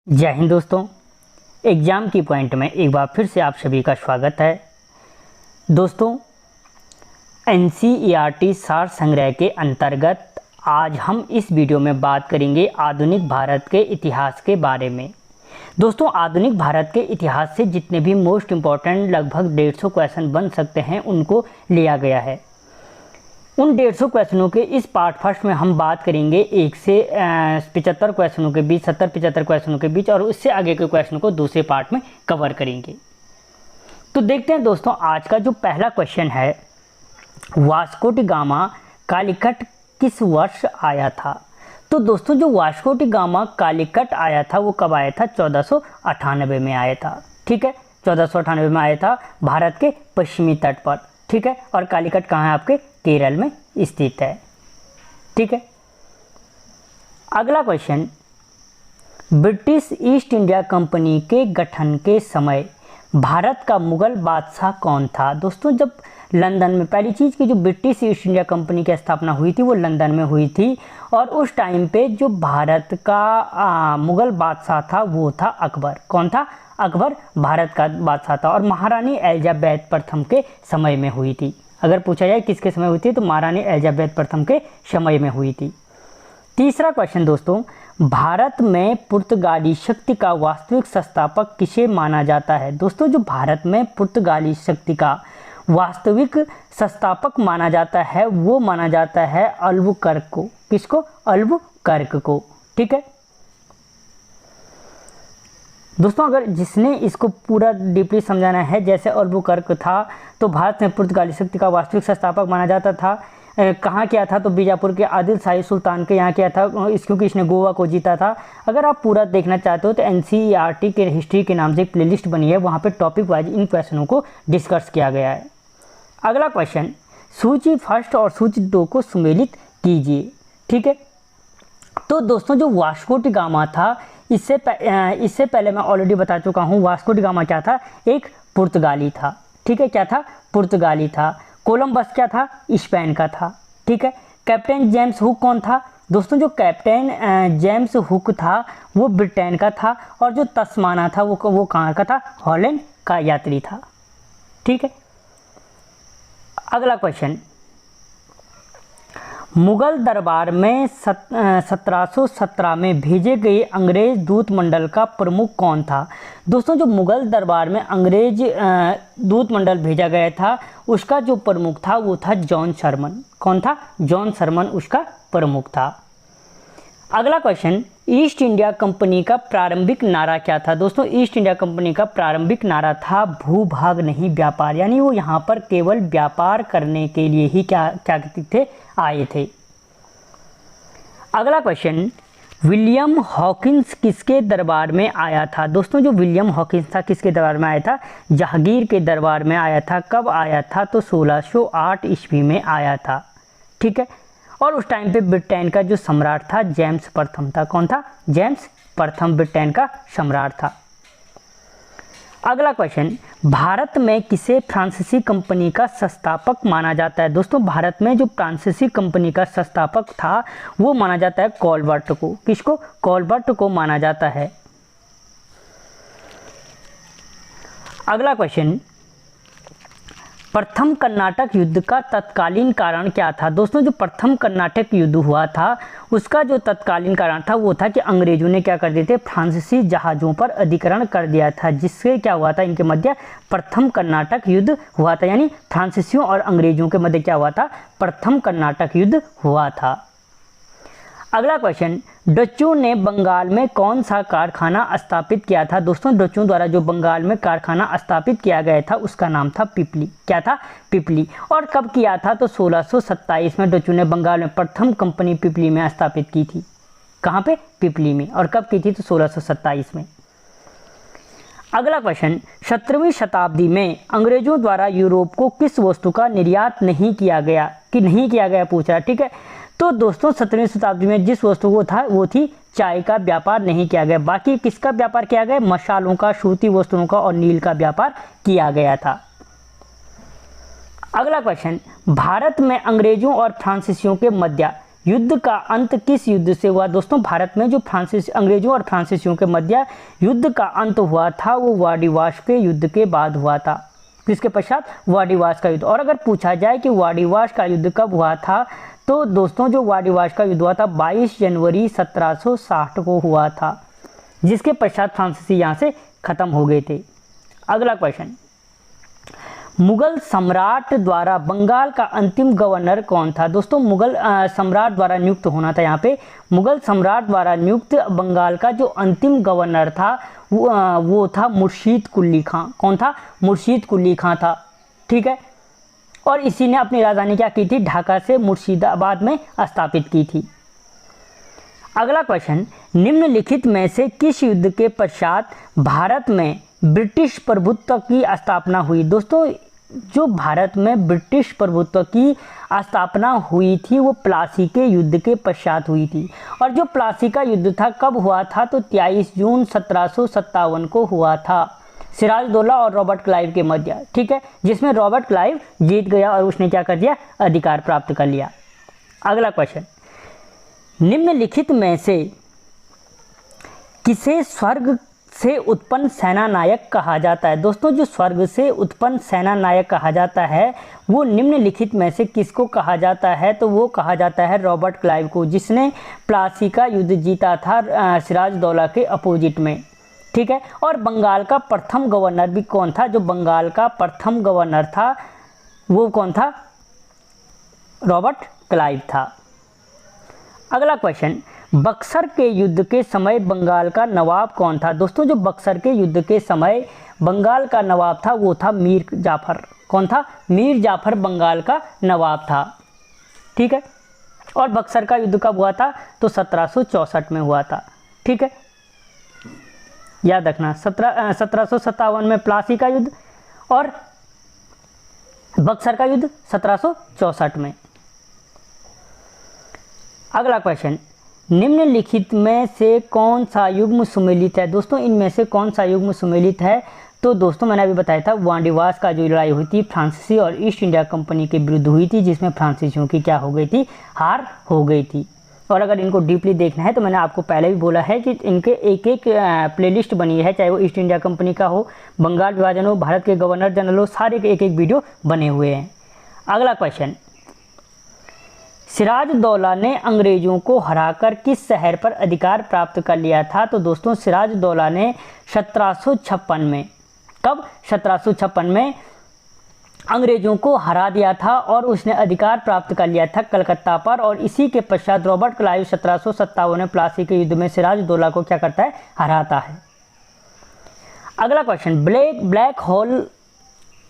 जय हिंद दोस्तों। एग्ज़ाम की पॉइंट में एक बार फिर से आप सभी का स्वागत है। दोस्तों, एनसीईआरटी सार संग्रह के अंतर्गत आज हम इस वीडियो में बात करेंगे आधुनिक भारत के इतिहास के बारे में। दोस्तों, आधुनिक भारत के इतिहास से जितने भी मोस्ट इम्पॉर्टेंट लगभग 150 क्वेश्चन बन सकते हैं उनको लिया गया है। उन 150 क्वेश्चनों के इस पार्ट फर्स्ट में हम बात करेंगे 1 से 75 क्वेश्चनों के बीच, 70-75 क्वेश्चनों के बीच, और उससे आगे के क्वेश्चन को दूसरे पार्ट में कवर करेंगे। तो देखते हैं दोस्तों, आज का जो पहला क्वेश्चन है, वास्को डी गामा कालीकट किस वर्ष आया था। तो दोस्तों, जो वास्को डी गामा कालीकट आया था वो कब आया था? 1498 में आया था। ठीक है, 1498 में आया था भारत के पश्चिमी तट पर। ठीक है, और कालीकट कहाँ है? आपके केरल में स्थित है। ठीक है, अगला question, British east India company के गठन के समय भारत का मुगल बादशाह कौन था? दोस्तों, जब लंदन में पहली चीज़ की जो ब्रिटिश ईस्ट इंडिया कंपनी की स्थापना हुई थी वो लंदन में हुई थी, और उस टाइम पे जो भारत का मुगल बादशाह था वो था अकबर। कौन था? अकबर भारत का बादशाह था, और महारानी एलिजाबेथ प्रथम के समय में हुई थी। अगर पूछा जाए किसके समय हुई थी तो महारानी एलिजाबेथ प्रथम के समय में हुई थी। तीसरा क्वेश्चन दोस्तों, भारत में पुर्तगाली शक्ति का वास्तविक संस्थापक किसे माना जाता है? दोस्तों, जो भारत में पुर्तगाली शक्ति का वास्तविक संस्थापक माना जाता है वो माना जाता है अल्बुकर्क को। किसको? अल्बुकर्क को। ठीक है दोस्तों, अगर जिसने इसको पूरा डीपली समझाना है, जैसे अल्बुकर्क था तो भारत में पुर्तगाली शक्ति का वास्तविक संस्थापक माना जाता था। कहाँ किया था? तो बीजापुर के आदिल शाही सुल्तान के यहाँ किया था, क्योंकि इसने गोवा को जीता था। अगर आप पूरा देखना चाहते हो तो एनसीईआरटी के हिस्ट्री के नाम से एक प्लेलिस्ट बनी है, वहाँ पे टॉपिक वाइज इन क्वेश्चनों को डिस्कस किया गया है। अगला क्वेश्चन, सूची फर्स्ट और सूची 2 को सुमेलित कीजिए। ठीक है, तो दोस्तों, जो वास्को डी गामा था, इससे पहले मैं ऑलरेडी बता चुका हूँ, वास्को डी गामा क्या था? एक पुर्तगाली था। ठीक है, क्या था? पुर्तगाली था। कोलंबस क्या था? स्पेन का था। ठीक है, कैप्टन जेम्स हुक कौन था? दोस्तों, जो कैप्टन जेम्स हुक था वो ब्रिटेन का था, और जो तस्माना था वो कहाँ का था? हॉलैंड का यात्री था। ठीक है, अगला क्वेश्चन, मुगल दरबार में 1717 में भेजे गए अंग्रेज दूत मंडल का प्रमुख कौन था? दोस्तों, जो मुगल दरबार में अंग्रेज दूत मंडल भेजा गया था उसका जो प्रमुख था वो था जॉन शरमन। कौन था? जॉन शरमन उसका प्रमुख था। अगला क्वेश्चन, ईस्ट इंडिया कंपनी का प्रारंभिक नारा क्या था? दोस्तों, ईस्ट इंडिया कंपनी का प्रारंभिक नारा था भूभाग नहीं व्यापार, यानी वो यहाँ पर केवल व्यापार करने के लिए ही क्या करते थे? आए थे। अगला क्वेश्चन, विलियम हॉकिंस किसके दरबार में आया था? दोस्तों, जो विलियम हॉकिंस था किसके दरबार में आया था? जहांगीर के दरबार में आया था। कब आया था? तो 1608 ईस्वी में आया था। ठीक है, और उस टाइम पे ब्रिटेन का जो सम्राट था जेम्स प्रथम था। कौन था? जेम्स प्रथम ब्रिटेन का सम्राट था। अगला क्वेश्चन, भारत में किसे फ्रांसीसी कंपनी का संस्थापक माना जाता है? दोस्तों, भारत में जो फ्रांसीसी कंपनी का संस्थापक था वो माना जाता है कॉलबर्ट को। किसको? कॉलबर्ट को माना जाता है। अगला क्वेश्चन, प्रथम कर्नाटक युद्ध का तत्कालीन कारण क्या था? दोस्तों, जो प्रथम कर्नाटक युद्ध हुआ था उसका जो तत्कालीन कारण था वो था कि अंग्रेजों ने क्या कर दिए थे? फ्रांसीसी जहाज़ों पर अधिग्रहण कर दिया था, जिससे क्या हुआ था? इनके मध्य प्रथम कर्नाटक युद्ध हुआ था, यानी फ्रांसीसियों और अंग्रेजों के मध्य क्या हुआ था? प्रथम कर्नाटक युद्ध हुआ था। अगला क्वेश्चन, डचों ने बंगाल में कौन सा कारखाना स्थापित किया था? दोस्तों, डचों द्वारा जो बंगाल में कारखाना स्थापित किया गया था उसका नाम था पिपली। क्या था? पिपली। और कब किया था? तो 1627 में डचों ने बंगाल में प्रथम कंपनी पिपली में स्थापित की थी। कहाँ पे? पिपली में। और कब की थी? तो 1627 में। अगला क्वेश्चन, 17वीं शताब्दी में अंग्रेजों द्वारा यूरोप को किस वस्तु का निर्यात नहीं किया गया? पूछ रहा। ठीक है, तो दोस्तों, 17वीं शताब्दी में जिस वस्तु को था वो थी चाय का व्यापार नहीं किया गया। बाकी किसका व्यापार किया गया? मसालों का, सूती वस्तुओं का और नील का व्यापार किया गया था। अगला क्वेश्चन, भारत में अंग्रेजों और फ्रांसीसियों के मध्य युद्ध का अंत किस युद्ध से हुआ? दोस्तों भारत में जो अंग्रेजों और फ्रांसीसियों के मध्य युद्ध का अंत हुआ था वो वाडिवाश के युद्ध के बाद हुआ था। किसके पश्चात? वाडिवाश का युद्ध। और अगर पूछा जाए कि वाडिवाश का युद्ध कब हुआ था, तो दोस्तों जो वाडिवाश का युद्ध हुआ था 22 जनवरी 1760 को हुआ था, जिसके पश्चात फ्रांसीसी यहाँ से खत्म हो गए थे। अगला क्वेश्चन, मुगल सम्राट द्वारा बंगाल का अंतिम गवर्नर कौन था? दोस्तों मुगल सम्राट द्वारा नियुक्त होना था यहाँ पे। मुगल सम्राट द्वारा नियुक्त बंगाल का जो अंतिम गवर्नर था वो था मुर्शीद कुली खां। कौन था? मुर्शीद कुली खां था। ठीक है, और इसी ने अपनी राजधानी क्या की थी? ढाका से मुर्शिदाबाद में स्थापित की थी। अगला क्वेश्चन, निम्नलिखित में से किस युद्ध के पश्चात भारत में ब्रिटिश प्रभुत्व की स्थापना हुई? दोस्तों जो भारत में ब्रिटिश प्रभुत्व की स्थापना हुई थी वो प्लासी के युद्ध के पश्चात हुई थी। और जो प्लासी का युद्ध था कब हुआ था? तो 23 जून 1757 को हुआ था, सिराजदौला और रॉबर्ट क्लाइव के मध्य। ठीक है, जिसमें रॉबर्ट क्लाइव जीत गया और उसने क्या कर दिया? अधिकार प्राप्त कर लिया। अगला क्वेश्चन, निम्नलिखित में से किसे स्वर्ग से उत्पन्न सेना नायक कहा जाता है? दोस्तों जो स्वर्ग से उत्पन्न सेना नायक कहा जाता है वो निम्नलिखित में से किसको कहा जाता है? तो वो कहा जाता है रॉबर्ट क्लाइव को, जिसने प्लासी का युद्ध जीता था सिराजदौला के अपोजिट में। ठीक है, और बंगाल का प्रथम गवर्नर भी कौन था? जो बंगाल का प्रथम गवर्नर था वो कौन था? रॉबर्ट क्लाइव था। अगला क्वेश्चन, बक्सर के युद्ध के समय बंगाल का नवाब कौन था? दोस्तों जो बक्सर के युद्ध के समय बंगाल का नवाब था वो था मीर जाफर। कौन था? मीर जाफर बंगाल का नवाब था। ठीक है, और बक्सर का युद्ध कब हुआ था? तो 1764 में हुआ था। ठीक है, याद रखना 1757 में प्लासी का युद्ध और बक्सर का युद्ध 1764 में। अगला क्वेश्चन, निम्नलिखित में से कौन सा युग्म सुमेलित है? दोस्तों इनमें से कौन सा युग्म सुमेलित है? तो दोस्तों मैंने अभी बताया था वाडिवाश का जो लड़ाई हुई थी फ्रांसीसी और ईस्ट इंडिया कंपनी के विरुद्ध हुई थी, जिसमें फ्रांसीसियों की क्या हो गई थी? हार हो गई थी। और अगर इनको डीपली देखना है तो मैंने आपको पहले भी बोला है कि इनके एक एक प्लेलिस्ट बनी है, चाहे वो ईस्ट इंडिया कंपनी का हो, बंगाल विभाजन हो, भारत के गवर्नर जनरल हो, सारे के एक एक वीडियो बने हुए हैं। अगला क्वेश्चन, सिराजदौला ने अंग्रेजों को हराकर किस शहर पर अधिकार प्राप्त कर लिया था? तो दोस्तों सिराजदौला ने 1756 में, कब? 1756 में अंग्रेजों को हरा दिया था और उसने अधिकार प्राप्त कर लिया था कलकत्ता पर। और इसी के पश्चात रॉबर्ट क्लाइव 1757 में प्लासी के युद्ध में सिराजदौला को क्या करता है? हराता है। अगला क्वेश्चन, ब्लैक होल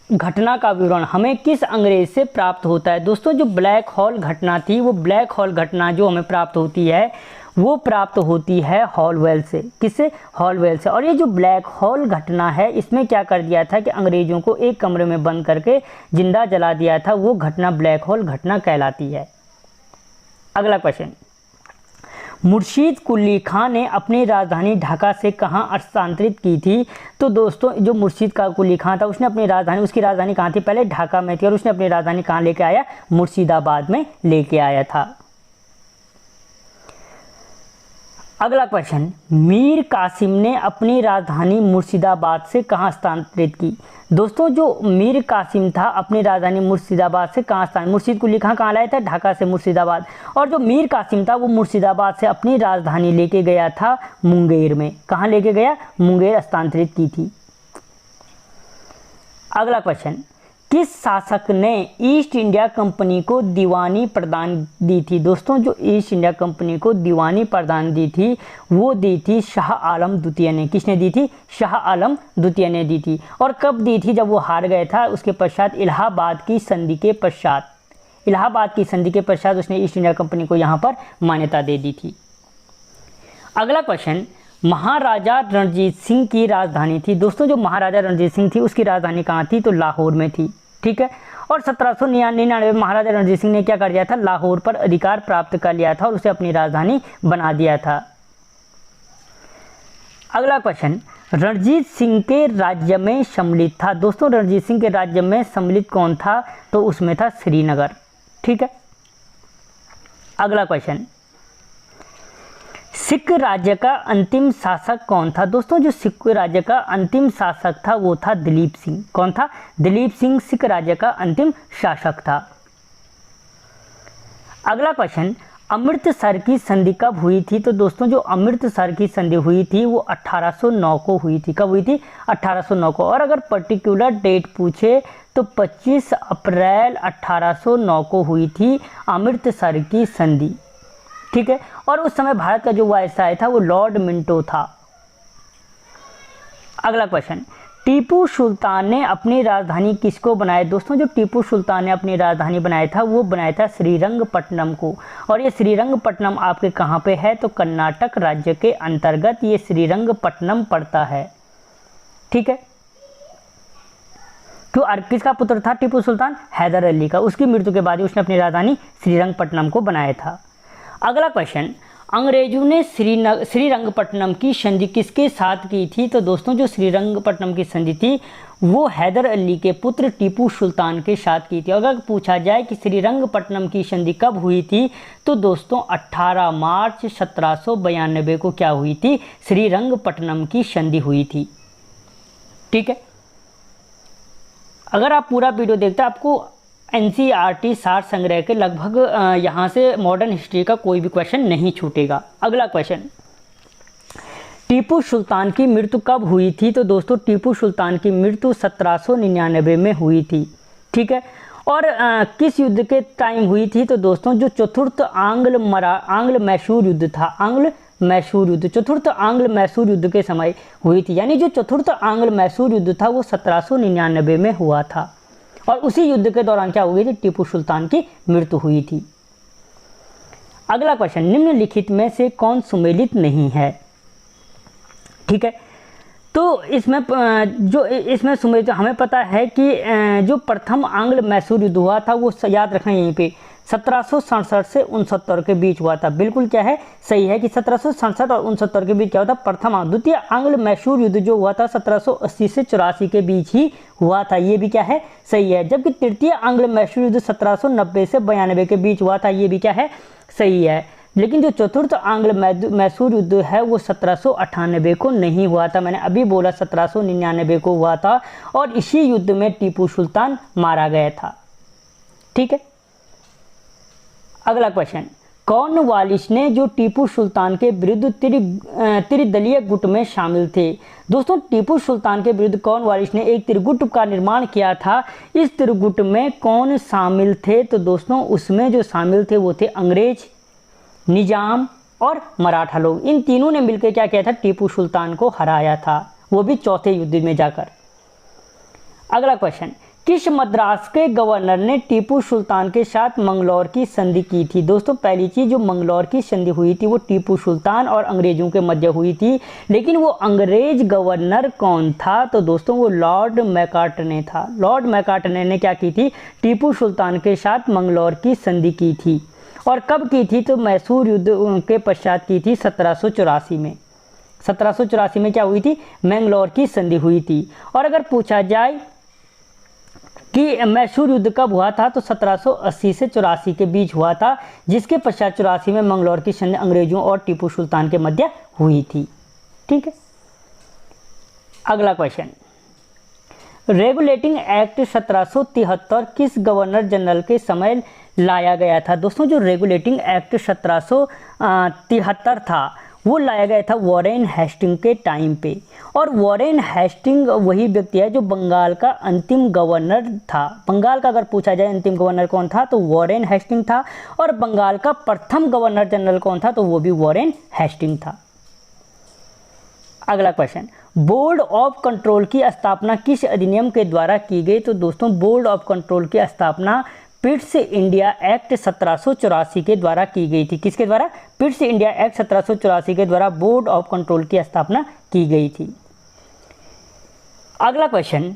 घटना का विवरण हमें किस अंग्रेज से प्राप्त होता है? दोस्तों जो ब्लैक होल घटना थी वो ब्लैक होल घटना जो हमें प्राप्त होती है वो प्राप्त होती है हॉलवेल से। किससे? हॉलवेल से। और ये जो ब्लैक होल घटना है इसमें क्या कर दिया था कि अंग्रेजों को एक कमरे में बंद करके जिंदा जला दिया था, वो घटना ब्लैक होल घटना कहलाती है। अगला क्वेश्चन, मुर्शीद कुली खां ने अपनी राजधानी ढाका से कहाँ स्थानांतरित की थी? तो दोस्तों जो मुर्शीद का कुली खां था उसने अपनी राजधानी, उसकी राजधानी कहाँ थी? पहले ढाका में थी, और उसने अपनी राजधानी कहाँ लेके आया? मुर्शिदाबाद में लेके आया था। अगला क्वेश्चन, मीर कासिम ने अपनी राजधानी मुर्शिदाबाद से कहाँ स्थानांतरित की? दोस्तों जो मीर कासिम था अपनी राजधानी मुर्शिदाबाद से कहाँ स्थान, मुर्शीद कुली खां कहाँ लाया था? ढाका से मुर्शिदाबाद। और जो मीर कासिम था वो मुर्शिदाबाद से अपनी राजधानी लेके गया था मुंगेर में। कहाँ लेके गया? मुंगेर स्थानांतरित की थी। अगला क्वेश्चन, किस शासक ने ईस्ट इंडिया कंपनी को दीवानी प्रदान दी थी? दोस्तों जो ईस्ट इंडिया कंपनी को दीवानी प्रदान दी थी वो दी थी शाह आलम द्वितीय ने। किसने दी थी? शाह आलम द्वितीय ने दी थी। और कब दी थी? जब वो हार गए था, उसके पश्चात इलाहाबाद की संधि के पश्चात। इलाहाबाद की संधि के पश्चात उसने ईस्ट इंडिया कंपनी को यहाँ पर मान्यता दे दी थी। अगला क्वेश्चन, महाराजा रणजीत सिंह की राजधानी थी। दोस्तों जो महाराजा रणजीत सिंह थी उसकी राजधानी कहाँ थी? तो लाहौर में थी। ठीक है, और 1799 में महाराजा रणजीत सिंह ने क्या कर दिया था? लाहौर पर अधिकार प्राप्त कर लिया था और उसे अपनी राजधानी बना दिया था। अगला क्वेश्चन, रणजीत सिंह के राज्य में सम्मिलित था। दोस्तों रणजीत सिंह के राज्य में सम्मिलित कौन था? तो उसमें था श्रीनगर। ठीक है, अगला क्वेश्चन, सिख राज्य का अंतिम शासक कौन था? दोस्तों जो सिख राज्य का अंतिम शासक था वो था दिलीप सिंह। कौन था? दिलीप सिंह सिख राज्य का अंतिम शासक था। अगला क्वेश्चन, अमृतसर की संधि कब हुई थी? तो दोस्तों जो अमृतसर की संधि हुई थी वो 1809 को हुई थी। कब हुई थी? 1809 को। और अगर पर्टिकुलर डेट पूछे तो 25 अप्रैल 1809 को हुई थी अमृतसर की संधि। ठीक है, और उस समय भारत का जो वायसराय था वो लॉर्ड मिंटो था। अगला क्वेश्चन, टीपू सुल्तान ने अपनी राजधानी किसको बनाया? दोस्तों जो टीपू सुल्तान ने अपनी राजधानी बनाया था वो बनाया था श्रीरंगपट्टनम को। और ये श्रीरंगपट्टनम आपके कहाँ पे है? तो कर्नाटक राज्य के अंतर्गत ये श्रीरंगपट्टनम पड़ता है। ठीक है, तो किसका पुत्र था टीपू सुल्तान? हैदर अली का। उसकी मृत्यु के बाद उसने अपनी राजधानी श्रीरंगपट्टनम को बनाया था। अगला क्वेश्चन, अंग्रेजों ने श्रीरंगपट्टनम की संधि किसके साथ की थी? तो दोस्तों जो श्रीरंगपट्टनम की संधि थी वो हैदर अली के पुत्र टीपू सुल्तान के साथ की थी। अगर पूछा जाए कि श्रीरंगपट्टनम की संधि कब हुई थी तो दोस्तों 18 मार्च 1792 को क्या हुई थी? श्रीरंगपट्टनम की संधि हुई थी। ठीक है, अगर आप पूरा वीडियो देखते हैं आपको NCERT सार संग्रह के लगभग यहाँ से मॉडर्न हिस्ट्री का कोई भी क्वेश्चन नहीं छूटेगा। अगला क्वेश्चन, टीपू सुल्तान की मृत्यु कब हुई थी? तो दोस्तों टीपू सुल्तान की मृत्यु 1799 में हुई थी। ठीक है, और किस युद्ध के टाइम हुई थी? तो दोस्तों जो चतुर्थ आंग्ल मैसूर युद्ध था, आंग्ल मैसूर युद्ध, चतुर्थ आंग्ल मैसूर युद्ध के समय हुई थी। यानी जो चतुर्थ आंग्ल मैसूर युद्ध था वो 1799 में हुआ था। और उसी युद्ध के दौरान क्या हुई थी? टीपू सुल्तान की मृत्यु हुई थी। अगला क्वेश्चन, निम्नलिखित में से कौन सुमेलित नहीं है? ठीक है, तो इसमें सुमेलित हमें पता है कि जो प्रथम आंग्ल मैसूर युद्ध हुआ था वो याद रखना यहीं पे 1767 से 69 के बीच हुआ था। बिल्कुल क्या है? सही है कि 1767 और 69 के बीच क्या होता? प्रथम। द्वितीय आंग्ल मैसूर युद्ध जो हुआ था 1780 से 84 के बीच ही हुआ था। ये भी क्या है? सही है। जबकि तृतीय आंग्ल मैसूर युद्ध 1790 से 92 के बीच हुआ था। ये भी क्या है? सही है। लेकिन जो चतुर्थ आंग्ल मैसूर युद्ध है वो 1798 को नहीं हुआ था। मैंने अभी बोला 1799 को हुआ था और इसी युद्ध में टीपू सुल्तान मारा गया था। ठीक है, अगला क्वेश्चन, कॉर्नवालिस ने जो टीपू सुल्तान के विरुद्ध त्रिदलीय गुट में शामिल थे? दोस्तों टीपू सुल्तान के विरुद्ध कॉर्नवालिस ने एक त्रिगुट का निर्माण किया था। इस त्रिगुट में कौन शामिल थे? तो दोस्तों उसमें जो शामिल थे वो थे अंग्रेज, निजाम और मराठा लोग। इन तीनों ने मिलकर क्या किया था? टीपू सुल्तान को हराया था, वो भी चौथे युद्ध में जाकर। अगला क्वेश्चन, किस मद्रास के गवर्नर ने टीपू सुल्तान के साथ मंगलौर की संधि की थी? दोस्तों पहली चीज जो मंगलौर की संधि हुई थी वो टीपू सुल्तान और अंग्रेजों के मध्य हुई थी। लेकिन वो अंग्रेज गवर्नर कौन था? तो दोस्तों वो लॉर्ड मैकार्टने था। लॉर्ड मैकार्टने ने क्या की थी? टीपू सुल्तान के साथ मंगलौर की संधि की थी। और कब की थी? तो मैसूर युद्ध के पश्चात की थी 1784 में। 1784 में क्या हुई थी? मैंगलोर की संधि हुई थी। और अगर पूछा जाए कि मैसूर युद्ध कब हुआ था तो 1780 से 84 के बीच हुआ था, जिसके पश्चात 84 में मंगलौर की संधि अंग्रेजों और टीपू सुल्तान के मध्य हुई थी। ठीक है, अगला क्वेश्चन, रेगुलेटिंग एक्ट 1773 किस गवर्नर जनरल के समय लाया गया था? दोस्तों जो रेगुलेटिंग एक्ट 1773 था वो लाया गया था वॉरेन हेस्टिंग के टाइम पे। और वॉरेन हेस्टिंग वही व्यक्ति है जो बंगाल का अंतिम गवर्नर था। बंगाल का अगर पूछा जाए अंतिम गवर्नर कौन था तो वॉरेन हेस्टिंग था। और बंगाल का प्रथम गवर्नर जनरल कौन था? तो वो भी वॉरेन हेस्टिंग था। अगला क्वेश्चन, बोर्ड ऑफ कंट्रोल की स्थापना किस अधिनियम के द्वारा की गई? तो दोस्तों बोर्ड ऑफ कंट्रोल की स्थापना पिट्स इंडिया एक्ट 1784 के द्वारा की गई थी। किसके द्वारा? पिट्स इंडिया एक्ट 1784 के द्वारा बोर्ड ऑफ कंट्रोल की स्थापना की गई थी। अगला क्वेश्चन,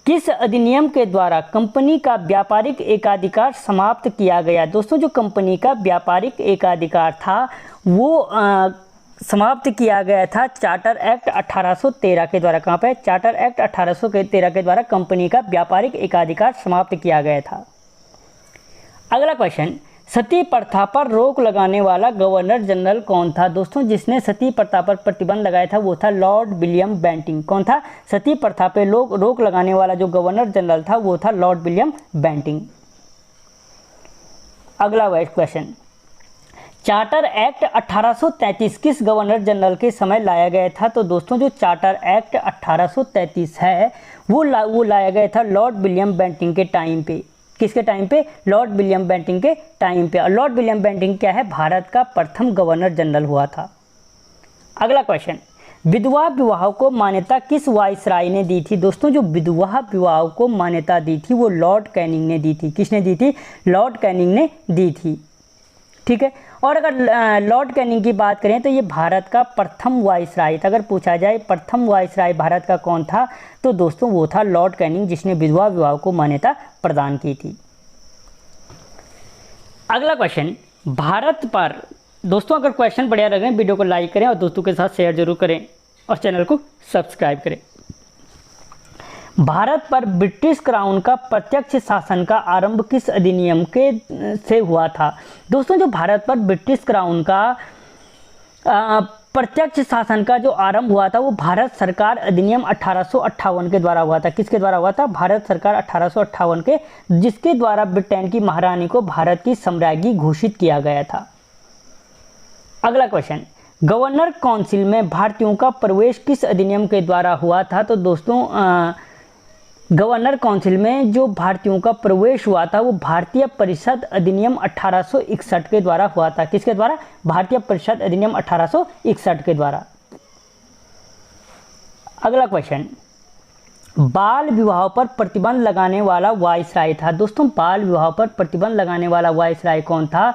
किस अधिनियम के द्वारा कंपनी का व्यापारिक एकाधिकार समाप्त किया गया? दोस्तों जो कंपनी का व्यापारिक एकाधिकार था वो समाप्त किया गया था चार्टर एक्ट 1813 के द्वारा। कहाँ पे? चार्टर एक्ट 1813 के द्वारा कंपनी का व्यापारिक एकाधिकार समाप्त किया गया था। अगला क्वेश्चन, सती प्रथा पर रोक लगाने वाला गवर्नर जनरल कौन था? दोस्तों जिसने सती प्रथा पर प्रतिबंध लगाया था वो था लॉर्ड विलियम बेंटिंक। कौन था? सती प्रथा पे रोक लगाने वाला जो गवर्नर जनरल था वो था लॉर्ड विलियम बेंटिंक। अगला क्वेश्चन, चार्टर एक्ट 1833 किस गवर्नर जनरल के समय लाया गया था? तो दोस्तों जो चार्टर एक्ट 1833 है वो लाया गया था लॉर्ड विलियम बेंटिंक के टाइम पे। किसके टाइम पे? लॉर्ड विलियम बेंटिंक के टाइम पे। और लॉर्ड विलियम बेंटिंक क्या है? भारत का प्रथम गवर्नर जनरल हुआ था। अगला क्वेश्चन, विधवा विवाह को मान्यता किस वाइसराय ने दी थी? दोस्तों जो विधवा विवाह को मान्यता दी थी वो लॉर्ड कैनिंग ने दी थी। किसने दी थी? लॉर्ड कैनिंग ने दी थी। ठीक है। और अगर लॉर्ड कैनिंग की बात करें तो ये भारत का प्रथम वाइसराय था। अगर पूछा जाए प्रथम वाइसराय भारत का कौन था तो दोस्तों वो था लॉर्ड कैनिंग, जिसने विधवा विवाह को मान्यता प्रदान की थी। अगला क्वेश्चन, भारत पर, दोस्तों अगर क्वेश्चन बढ़िया लगे वीडियो को लाइक करें और दोस्तों के साथ शेयर जरूर करें और चैनल को सब्सक्राइब करें। भारत पर ब्रिटिश क्राउन का प्रत्यक्ष शासन का आरंभ किस अधिनियम के से हुआ था? दोस्तों जो भारत पर ब्रिटिश क्राउन का प्रत्यक्ष शासन का जो आरंभ हुआ था वो भारत सरकार अधिनियम 1858 के द्वारा हुआ था। किसके द्वारा हुआ था? भारत सरकार 1858 के, जिसके द्वारा ब्रिटेन की महारानी को भारत की सम्राज्ञी घोषित किया गया था। अगला क्वेश्चन, गवर्नर काउंसिल में भारतीयों का प्रवेश किस अधिनियम के द्वारा हुआ था? तो दोस्तों गवर्नर काउंसिल में जो भारतीयों का प्रवेश हुआ था वो भारतीय परिषद अधिनियम 1861 के द्वारा हुआ था। किसके द्वारा? भारतीय परिषद अधिनियम 1861 के द्वारा। अगला क्वेश्चन, बाल विवाह पर प्रतिबंध लगाने वाला वाइसराय था। दोस्तों बाल विवाह पर प्रतिबंध लगाने वाला वाइसराय कौन था?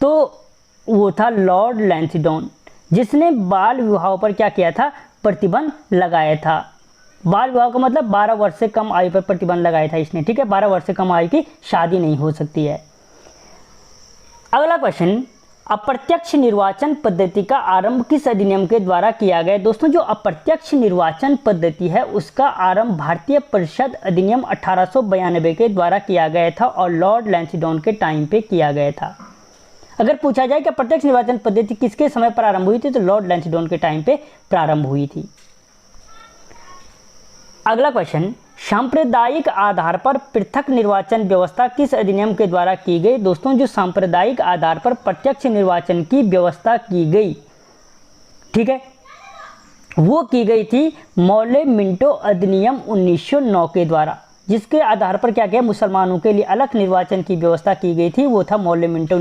तो वो था लॉर्ड लैंसडौन, जिसने बाल विवाह पर क्या किया था? प्रतिबंध लगाया था। बाल विवाह का मतलब 12 वर्ष से कम आयु पर प्रतिबंध लगाया था इसने। ठीक है, 12 वर्ष से कम आयु की शादी नहीं हो सकती है। अगला क्वेश्चन, अप्रत्यक्ष निर्वाचन पद्धति का आरंभ किस अधिनियम के द्वारा किया गया? दोस्तों जो अप्रत्यक्ष निर्वाचन पद्धति है उसका आरंभ भारतीय परिषद अधिनियम 1892 के द्वारा किया गया था और लॉर्ड लैंसडौन के टाइम पे किया गया था। अगर पूछा जाए कि अप्रत्यक्ष निर्वाचन पद्धति किसके समय पर आरंभ हुई थी तो लॉर्ड लैंसडौन के टाइम पे प्रारंभ हुई थी। अगला क्वेश्चन, सांप्रदायिक आधार पर पृथक निर्वाचन व्यवस्था किस अधिनियम के द्वारा की गई? दोस्तों जो सांप्रदायिक आधार पर प्रत्यक्ष निर्वाचन की व्यवस्था की गई, ठीक है, वो की गई थी मौले मिंटो अधिनियम 1909 के द्वारा। जिसके आधार पर क्या किया? मुसलमानों के लिए अलग निर्वाचन की व्यवस्था की गई थी, वो था मौले मिंटो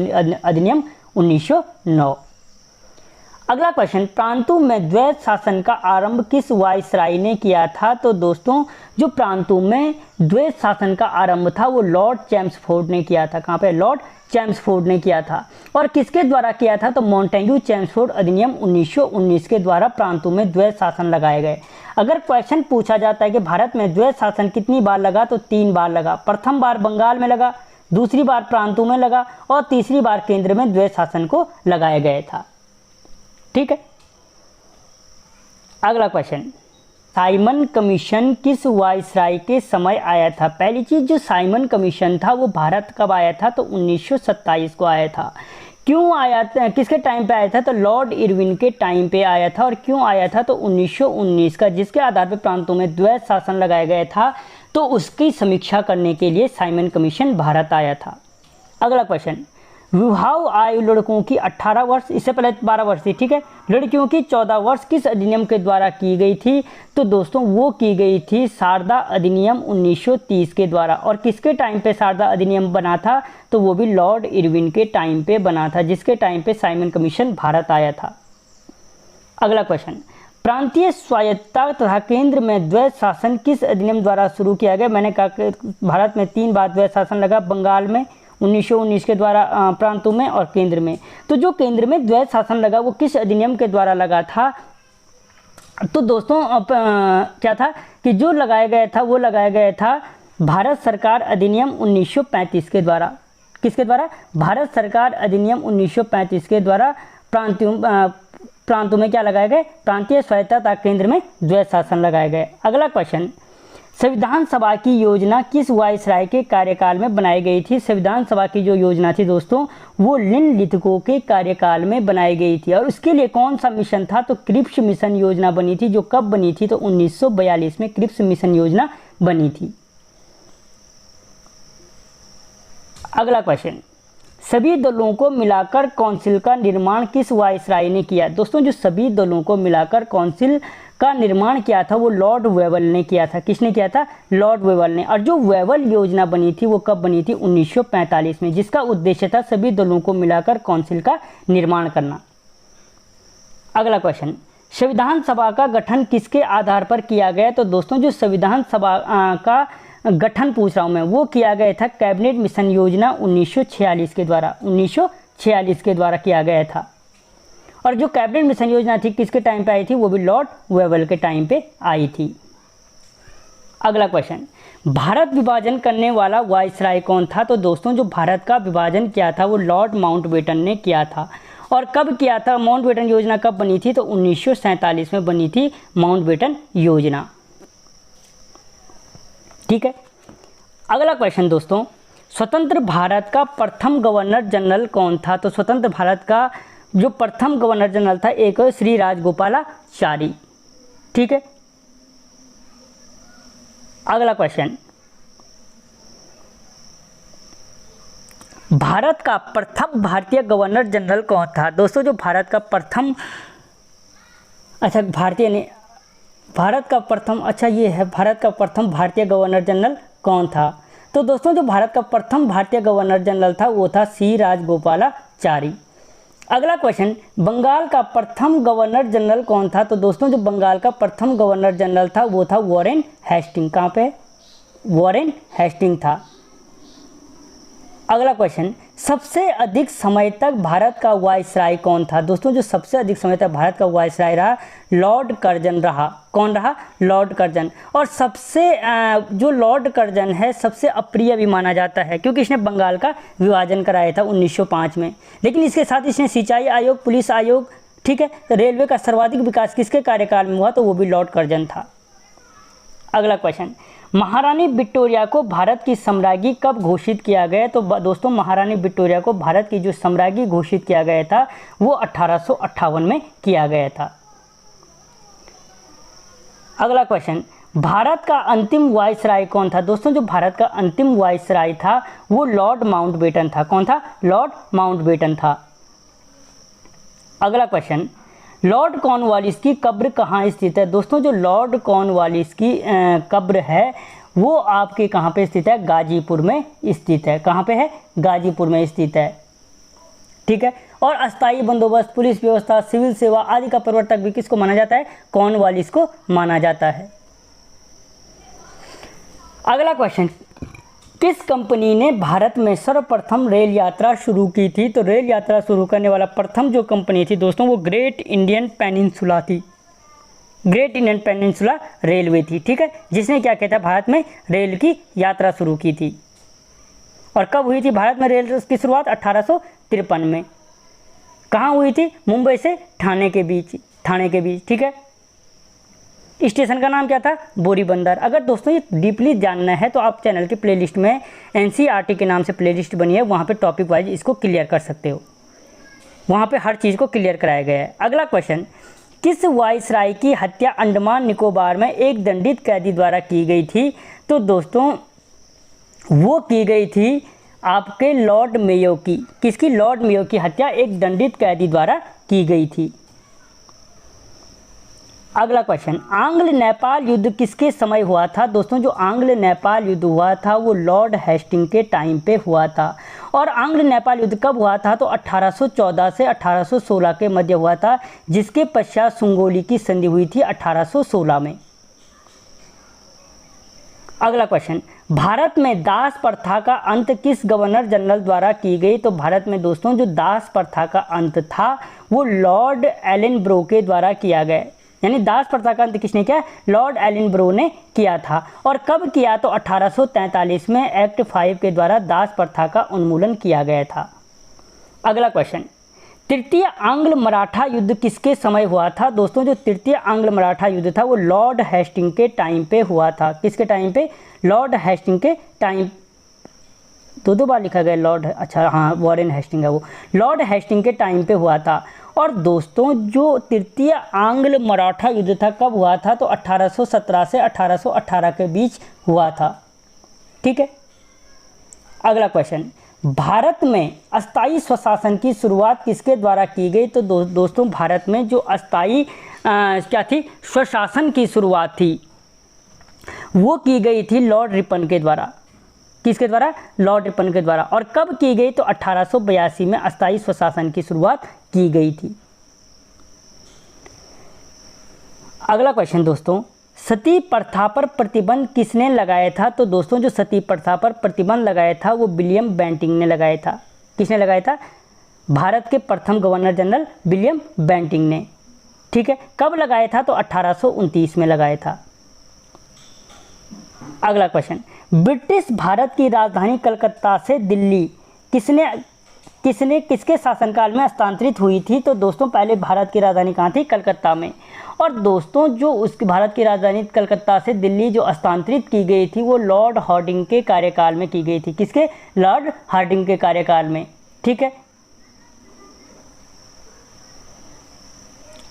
अधिनियम 1909। अगला क्वेश्चन, प्रांतों में द्वैत शासन का आरंभ किस वाइसराय ने किया था? तो दोस्तों जो प्रांतों में द्वैत शासन का आरंभ था वो लॉर्ड चैम्सफोर्ड ने किया था। कहाँ पे? लॉर्ड चैम्सफोर्ड ने किया था। और किसके द्वारा किया था? तो मॉन्टेग्यू चैम्सफोर्ड अधिनियम 1919 के द्वारा प्रांतों में द्वैत शासन लगाए गए। अगर क्वेश्चन पूछा जाता है कि भारत में द्वैत शासन कितनी बार लगा तो 3 बार लगा। प्रथम बार बंगाल में लगा, दूसरी बार प्रांतों में लगा और तीसरी बार केंद्र में द्वैत शासन को लगाया गया था। ठीक है। अगला क्वेश्चन, साइमन कमीशन किस वाइसराय के समय आया था? पहली चीज जो साइमन कमीशन था वो भारत कब आया था? तो 1927 को आया था। क्यों आया था? किसके टाइम पे आया था? तो लॉर्ड इरविन के टाइम पे आया था। और क्यों आया था? तो 1919 का, जिसके आधार पर प्रांतों में द्वैत शासन लगाया गया था, तो उसकी समीक्षा करने के लिए साइमन कमीशन भारत आया था। अगला क्वेश्चन, विवाह आयु लड़कों की 18 वर्ष, इससे पहले 12 वर्ष थी, ठीक है, लड़कियों की 14 वर्ष किस अधिनियम के द्वारा की गई थी? तो दोस्तों वो की गई थी शारदा अधिनियम 1930 के द्वारा। और किसके टाइम पे शारदा अधिनियम बना था? तो वो भी लॉर्ड इरविन के टाइम पे बना था, जिसके टाइम पे साइमन कमीशन भारत आया था। अगला क्वेश्चन, प्रांतीय स्वायत्तता तथा केंद्र में द्वैत शासन किस अधिनियम द्वारा शुरू किया गया? मैंने कहा कि भारत में 3 बार द्वैत शासन लगा, बंगाल में 1919 के द्वारा, प्रांतों में और केंद्र में। तो जो केंद्र में द्वैत शासन लगा वो किस अधिनियम के द्वारा लगा था? तो दोस्तों क्या था कि जो लगाया गया था वो लगाया गया था भारत सरकार अधिनियम 1935 के द्वारा। किसके द्वारा? भारत सरकार अधिनियम 1935 के द्वारा प्रांतों में क्या लगाए गए? प्रांतीय स्वायत्तता, केंद्र में द्वैत शासन लगाए गए। अगला क्वेश्चन, संविधान सभा की योजना किस वायसराय के कार्यकाल में बनाई गई थी? संविधान सभा की जो योजना थी दोस्तों वो निम्नलिखितों के कार्यकाल में बनाई गई थी। और उसके लिए कौन सा मिशन था? तो क्रिप्स मिशन योजना बनी थी। जो कब बनी थी? तो 1942 में क्रिप्स मिशन योजना बनी थी। अगला क्वेश्चन, सभी दलों को मिलाकर काउंसिल का निर्माण किस वायसराय ने किया? दोस्तों जो सभी दलों को मिलाकर काउंसिल का निर्माण किया था वो लॉर्ड वेवल ने किया था। किसने किया था? लॉर्ड वेवल ने। और जो वेवल योजना बनी थी वो कब बनी थी? 1945 में, जिसका उद्देश्य था सभी दलों को मिलाकर काउंसिल का निर्माण करना। अगला क्वेश्चन, संविधान सभा का गठन किसके आधार पर किया गया? तो दोस्तों जो संविधान सभा का गठन पूछ रहा हूँ मैं, वो किया गया था कैबिनेट मिशन योजना 1946 के द्वारा। 1946 के द्वारा किया गया था। और जो कैबिनेट मिशन योजना थी किसके टाइम पे आई थी? वो भी लॉर्ड वेवल के टाइम पे आई थी। अगला क्वेश्चन, भारत विभाजन करने वाला वायसराय कौन था? तो दोस्तों जो भारत का विभाजन किया था वो लॉर्ड माउंटबेटन ने किया था। और कब किया था? माउंटबेटन योजना कब बनी थी? तो 1947 में बनी थी माउंटबेटन योजना। ठीक है। अगला क्वेश्चन दोस्तों, स्वतंत्र भारत का प्रथम गवर्नर जनरल कौन था? तो स्वतंत्र भारत का जो प्रथम गवर्नर जनरल था एक श्री राजगोपालाचारी। ठीक है। अगला क्वेश्चन, भारत का प्रथम भारतीय गवर्नर जनरल कौन था? दोस्तों जो भारत का प्रथम, अच्छा भारतीय ने, भारत का प्रथम, अच्छा ये है भारत का प्रथम भारतीय गवर्नर जनरल कौन था? तो दोस्तों जो भारत का प्रथम भारतीय गवर्नर जनरल था वो था श्री राजगोपालाचारी। अगला क्वेश्चन, बंगाल का प्रथम गवर्नर जनरल कौन था? तो दोस्तों जो बंगाल का प्रथम गवर्नर जनरल था वो था वॉरेन हेस्टिंग। कहाँ पे? वॉरेन हेस्टिंग था। अगला क्वेश्चन, सबसे अधिक समय तक भारत का वायसराय कौन था? दोस्तों जो सबसे अधिक समय तक भारत का वायसराय रहा लॉर्ड कर्जन रहा। कौन रहा? Lord Curzon. और सबसे जो लॉर्ड कर्जन है सबसे अप्रिय भी माना जाता है क्योंकि इसने बंगाल का विभाजन कराया था 1905 में। लेकिन इसके साथ इसने सिंचाई आयोग, पुलिस आयोग, ठीक है, रेलवे का सर्वाधिक विकास किसके कार्यकाल में हुआ? तो वो भी लॉर्ड कर्जन था। अगला क्वेश्चन, महारानी विक्टोरिया को भारत की सम्राज्ञी कब घोषित किया गया? तो दोस्तों महारानी विक्टोरिया को भारत की जो सम्राज्ञी घोषित किया गया था वो 1858 में किया गया था। अगला क्वेश्चन, भारत का अंतिम वायसराय कौन था? दोस्तों जो भारत का अंतिम वायसराय था वो लॉर्ड माउंटबेटन था। कौन था? लॉर्ड माउंटबेटन था। अगला क्वेश्चन, लॉर्ड कॉर्नवालिस की कब्र कहाँ स्थित है? दोस्तों जो लॉर्ड कॉर्नवालिस की कब्र है वो आपके कहाँ पे स्थित है? गाजीपुर में स्थित है। कहाँ पे है? गाजीपुर में स्थित है। ठीक है। और अस्थायी बंदोबस्त, पुलिस व्यवस्था, सिविल सेवा आदि का प्रवर्तक भी किसको माना जाता है? कॉर्नवालिस को माना जाता है। अगला क्वेश्चन, किस कंपनी ने भारत में सर्वप्रथम रेल यात्रा शुरू की थी? तो रेल यात्रा शुरू करने वाला प्रथम जो कंपनी थी दोस्तों वो ग्रेट इंडियन पेनिनसुला थी। ग्रेट इंडियन पेनिनसुला रेलवे थी। ठीक है, जिसने क्या किया था? भारत में रेल की यात्रा शुरू की थी। और कब हुई थी भारत में रेल की शुरुआत? 1853 में। कहाँ हुई थी? मुंबई से ठाणे के बीच। ठीक है। स्टेशन का नाम क्या था? बोरीबंदर। अगर दोस्तों ये डीपली जानना है तो आप चैनल की प्लेलिस्ट में NCERT के नाम से प्लेलिस्ट बनी है, वहाँ पे टॉपिक वाइज इसको क्लियर कर सकते हो। वहाँ पे हर चीज़ को क्लियर कराया गया है। अगला क्वेश्चन, किस वायसराय की हत्या अंडमान निकोबार में एक दंडित कैदी द्वारा की गई थी? तो दोस्तों वो की गई थी आपके लॉर्ड मेयो की। किसकी? लॉर्ड मेयो की हत्या एक दंडित कैदी द्वारा की गई थी। अगला क्वेश्चन, आंग्ल नेपाल युद्ध किसके समय हुआ था? दोस्तों जो आंग्ल नेपाल युद्ध हुआ था वो लॉर्ड हेस्टिंग के टाइम पे हुआ था। और आंग्ल नेपाल युद्ध कब हुआ था? तो 1814 से 1816 के मध्य हुआ था, जिसके पश्चात सुंगोली की संधि हुई थी 1816 में। अगला क्वेश्चन, भारत में दास प्रथा का अंत किस गवर्नर जनरल द्वारा की गई? तो भारत में दोस्तों जो दास प्रथा का अंत था वो लॉर्ड एलनब्रो के द्वारा किया गया। यानी दास प्रथा का अंत किसने किया? लॉर्ड एलनब्रो ने किया था। और कब किया? तो 1843 में एक्ट 5 के द्वारा दास प्रथा का उन्मूलन किया गया था। अगला क्वेश्चन, तृतीय आंग्ल मराठा युद्ध किसके समय हुआ था? दोस्तों जो तृतीय आंग्ल मराठा युद्ध था वो लॉर्ड हेस्टिंग के टाइम पे हुआ था। किसके टाइम पे? लॉर्ड हेस्टिंग के टाइम। दो बार लिखा गया लॉर्ड, अच्छा हाँ वॉरेन हेस्टिंग है वो, लॉर्ड हेस्टिंग के टाइम पे हुआ था। और दोस्तों जो तृतीय आंग्ल मराठा युद्ध था कब हुआ था? तो 1817 से 1818 के बीच हुआ था। ठीक है, अगला क्वेश्चन, भारत में अस्थाई स्वशासन की शुरुआत किसके द्वारा की गई? तो दोस्तों भारत में जो अस्थाई क्या थी स्वशासन की शुरुआत थी वो की गई थी लॉर्ड रिपन के द्वारा। किसके द्वारा? लॉर्ड रिपन के द्वारा। और कब की गई? तो 1882 में अस्थाई स्वशासन की शुरुआत की गई थी। अगला क्वेश्चन दोस्तों, सती प्रथा पर प्रतिबंध किसने लगाया था? तो दोस्तों जो सती प्रथा पर प्रतिबंध लगाया था वो विलियम बेंटिंक ने लगाया था। किसने लगाया था? भारत के प्रथम गवर्नर जनरल विलियम बेंटिंक ने। ठीक है, कब लगाया था? तो 1829 में लगाया था। अगला क्वेश्चन, ब्रिटिश भारत की राजधानी कलकत्ता से दिल्ली किसके शासनकाल में हस्तांतरित हुई थी? तो दोस्तों पहले भारत की राजधानी कहाँ थी? कलकत्ता में। और दोस्तों जो उसकी भारत की राजधानी कलकत्ता से दिल्ली जो हस्तांतरित की गई थी वो लॉर्ड हार्डिंग के कार्यकाल में की गई थी। किसके? लॉर्ड हार्डिंग के कार्यकाल में। ठीक है,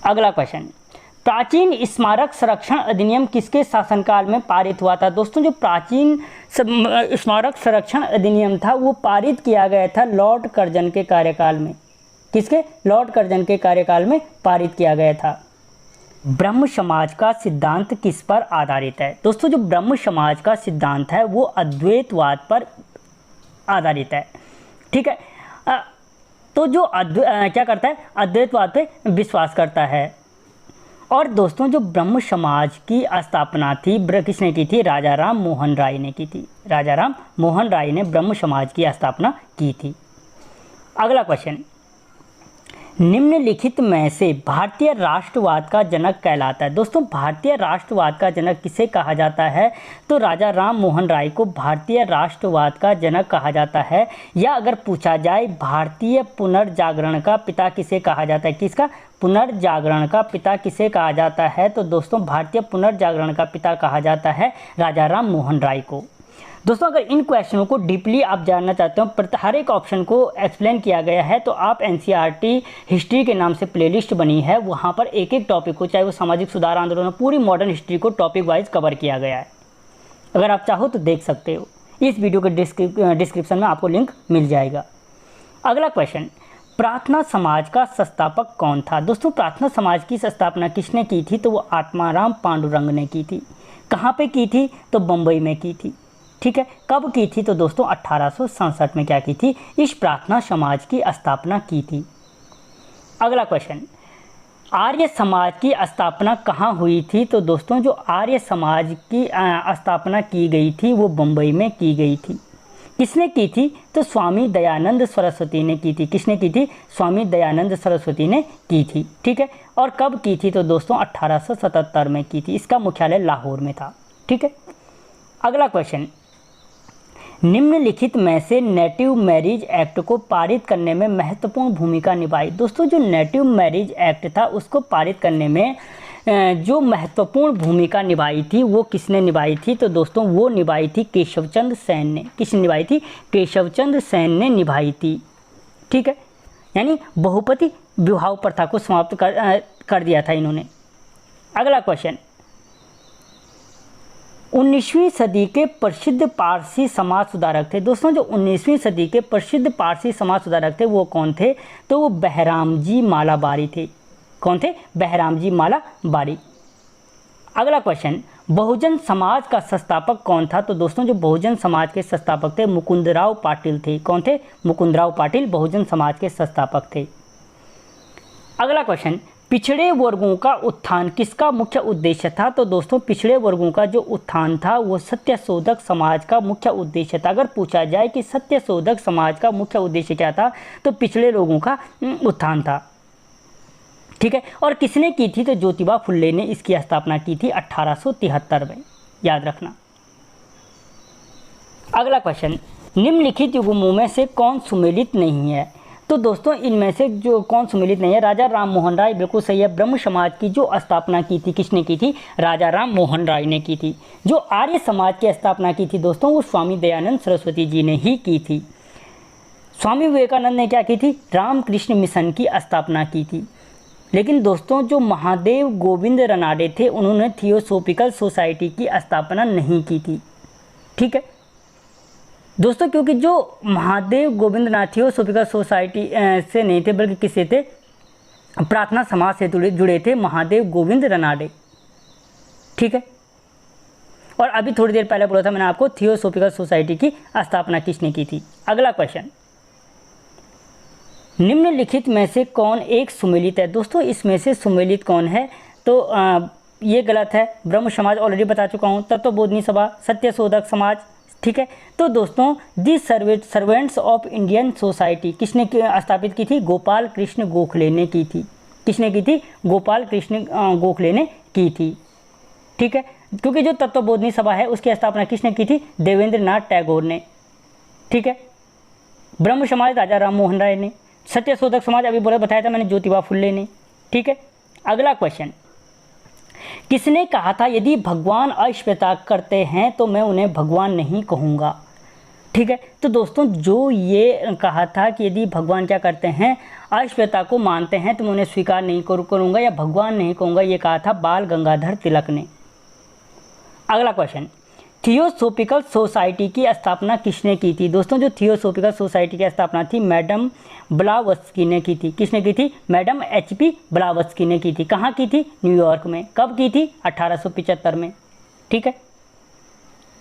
अगला क्वेश्चन, प्राचीन स्मारक संरक्षण अधिनियम किसके शासनकाल में पारित हुआ था? दोस्तों जो प्राचीन स्मारक संरक्षण अधिनियम था वो पारित किया गया था लॉर्ड कर्जन के कार्यकाल में। किसके? लॉर्ड कर्जन के कार्यकाल में पारित किया गया था। ब्रह्म समाज का सिद्धांत किस पर आधारित है? दोस्तों जो ब्रह्म समाज का सिद्धांत है वो अद्वैतवाद पर आधारित है। ठीक है, तो जो क्या करता है? अद्वैतवाद पे विश्वास करता है। और दोस्तों जो ब्रह्म समाज की स्थापना थी किसने की थी? राजा राम मोहन राय ने की थी। राजा राम मोहन राय ने ब्रह्म समाज की स्थापना की थी। अगला क्वेश्चन, निम्नलिखित में से भारतीय राष्ट्रवाद का जनक कहलाता है? दोस्तों भारतीय राष्ट्रवाद का जनक किसे कहा जाता है? तो राजा राम मोहन राय को भारतीय राष्ट्रवाद का जनक कहा जाता है। या अगर पूछा जाए भारतीय पुनर्जागरण का पिता किसे कहा जाता है? किसका? पुनर्जागरण का पिता किसे कहा जाता है? तो दोस्तों भारतीय पुनर्जागरण का पिता कहा जाता है राजा राम मोहन राय को। दोस्तों अगर इन क्वेश्चनों को डीपली आप जानना चाहते हो, हर एक ऑप्शन को एक्सप्लेन किया गया है, तो आप एनसीईआरटी हिस्ट्री के नाम से प्लेलिस्ट बनी है, वहाँ पर एक एक टॉपिक को, चाहे वो सामाजिक सुधार आंदोलन, पूरी मॉडर्न हिस्ट्री को टॉपिक वाइज कवर किया गया है। अगर आप चाहो तो देख सकते हो, इस वीडियो के डिस्क्रिप्शन में आपको लिंक मिल जाएगा। अगला क्वेश्चन, प्रार्थना समाज का संस्थापक कौन था? दोस्तों प्रार्थना समाज की स्थापना किसने की थी? तो वो आत्माराम पांडुरंग ने की थी। कहाँ पे की थी? तो बम्बई में की थी। ठीक है, कब की थी? तो दोस्तों 1867 में क्या की थी? इस प्रार्थना समाज की स्थापना की थी। अगला क्वेश्चन, आर्य समाज की स्थापना कहाँ हुई थी? तो दोस्तों जो आर्य समाज की स्थापना की गई थी वो बम्बई में की गई थी। किसने की थी? तो स्वामी दयानंद सरस्वती ने की थी। किसने की थी? स्वामी दयानंद सरस्वती ने की थी। ठीक है, और कब की थी? तो दोस्तों 1877 में की थी। इसका मुख्यालय लाहौर में था। ठीक है, अगला क्वेश्चन, निम्नलिखित में से नेटिव मैरिज एक्ट को पारित करने में महत्वपूर्ण भूमिका निभाई? दोस्तों जो नेटिव मैरिज एक्ट था उसको पारित करने में जो महत्वपूर्ण भूमिका निभाई थी वो किसने निभाई थी? तो दोस्तों वो निभाई थी केशवचंद्र सेन ने। किसने निभाई थी? केशवचंद्र सेन ने निभाई थी। ठीक है, यानी बहुपति विवाह प्रथा को समाप्त कर दिया था इन्होंने। अगला क्वेश्चन, 19वीं सदी के प्रसिद्ध पारसी समाज सुधारक थे। दोस्तों जो 19वीं सदी के प्रसिद्ध पारसी समाज सुधारक थे वो कौन थे? तो वो बहराम जी मालाबारी थे। कौन थे? बहराम जी मालाबारी। अगला क्वेश्चन, बहुजन समाज का संस्थापक कौन था? तो दोस्तों जो बहुजन समाज के संस्थापक थे मुकुंदराव पाटिल थे। कौन थे? मुकुंदराव पाटिल बहुजन समाज के संस्थापक थे। अगला क्वेश्चन, पिछड़े वर्गों का उत्थान किसका मुख्य उद्देश्य था? तो दोस्तों पिछड़े वर्गों का जो उत्थान था वो सत्यशोधक समाज का मुख्य उद्देश्य था। अगर पूछा जाए कि सत्यशोधक समाज का मुख्य उद्देश्य क्या था तो पिछड़े लोगों का उत्थान था। ठीक है, और किसने की थी? तो ज्योतिबा फुल्ले ने इसकी स्थापना की थी 1873 में, याद रखना। अगला क्वेश्चन, निम्नलिखित युग्मों में से कौन सुमेलित नहीं है? तो तो दोस्तों इनमें से जो कौन सम्मिलित नहीं है? राजा राम मोहन राय बिल्कुल सही है। ब्रह्म समाज की जो स्थापना की थी किसने की थी? राजा राम मोहन राय ने की थी। जो आर्य समाज की स्थापना की थी दोस्तों वो स्वामी दयानंद सरस्वती जी ने ही की थी। स्वामी विवेकानंद ने क्या की थी? रामकृष्ण मिशन की स्थापना की थी। लेकिन दोस्तों जो महादेव गोविंद रनाडे थे उन्होंने थियोसॉफिकल सोसाइटी की स्थापना नहीं की थी। ठीक है दोस्तों, क्योंकि जो महादेव गोविंद नाथ थियोसॉफिकल सोसाइटी से नहीं थे बल्कि किससे थे? प्रार्थना समाज से जुड़े थे महादेव गोविंद रनाडे। ठीक है, और अभी थोड़ी देर पहले बोला था मैंने आपको थियोसॉफिकल सोसाइटी की स्थापना किसने की थी। अगला क्वेश्चन, निम्नलिखित में से कौन एक सुमेलित है? दोस्तों इसमें से सुमेलित कौन है? तो ये गलत है। ब्रह्म समाज ऑलरेडी बता चुका हूँ, तत्वबोधिनी सभा, सत्यशोधक समाज। ठीक है, तो दोस्तों दी सर्वेंट्स ऑफ इंडियन सोसाइटी किसने स्थापित की थी? गोपाल कृष्ण गोखले ने की थी। किसने की थी? गोपाल कृष्ण गोखले ने की थी। ठीक है, क्योंकि जो तत्वबोधिनी सभा है उसकी स्थापना किसने की थी? देवेंद्र नाथ टैगोर ने। ठीक है, ब्रह्म समाज राजा राम मोहन राय ने, सत्यशोधक समाज अभी बताया था मैंने ज्योतिबा फुल्ले ने। ठीक है, अगला क्वेश्चन, किसने कहा था यदि भगवान अस्वीकार करते हैं तो मैं उन्हें भगवान नहीं कहूँगा? ठीक है, तो दोस्तों जो ये कहा था कि यदि भगवान क्या करते हैं अस्वीकार को मानते हैं तो मैं उन्हें स्वीकार नहीं करूँगा या भगवान नहीं कहूँगा, ये कहा था बाल गंगाधर तिलक ने। अगला क्वेश्चन, थियोसॉफिकल सोसाइटी की स्थापना किसने की थी? दोस्तों जो थियोसॉफिकल सोसाइटी की स्थापना थी मैडम ब्लावत्स्की ने की थी। किसने की थी? मैडम HP ब्लावत्स्की ने की थी। कहाँ की थी? न्यूयॉर्क में। कब की थी? 1875 में। ठीक है,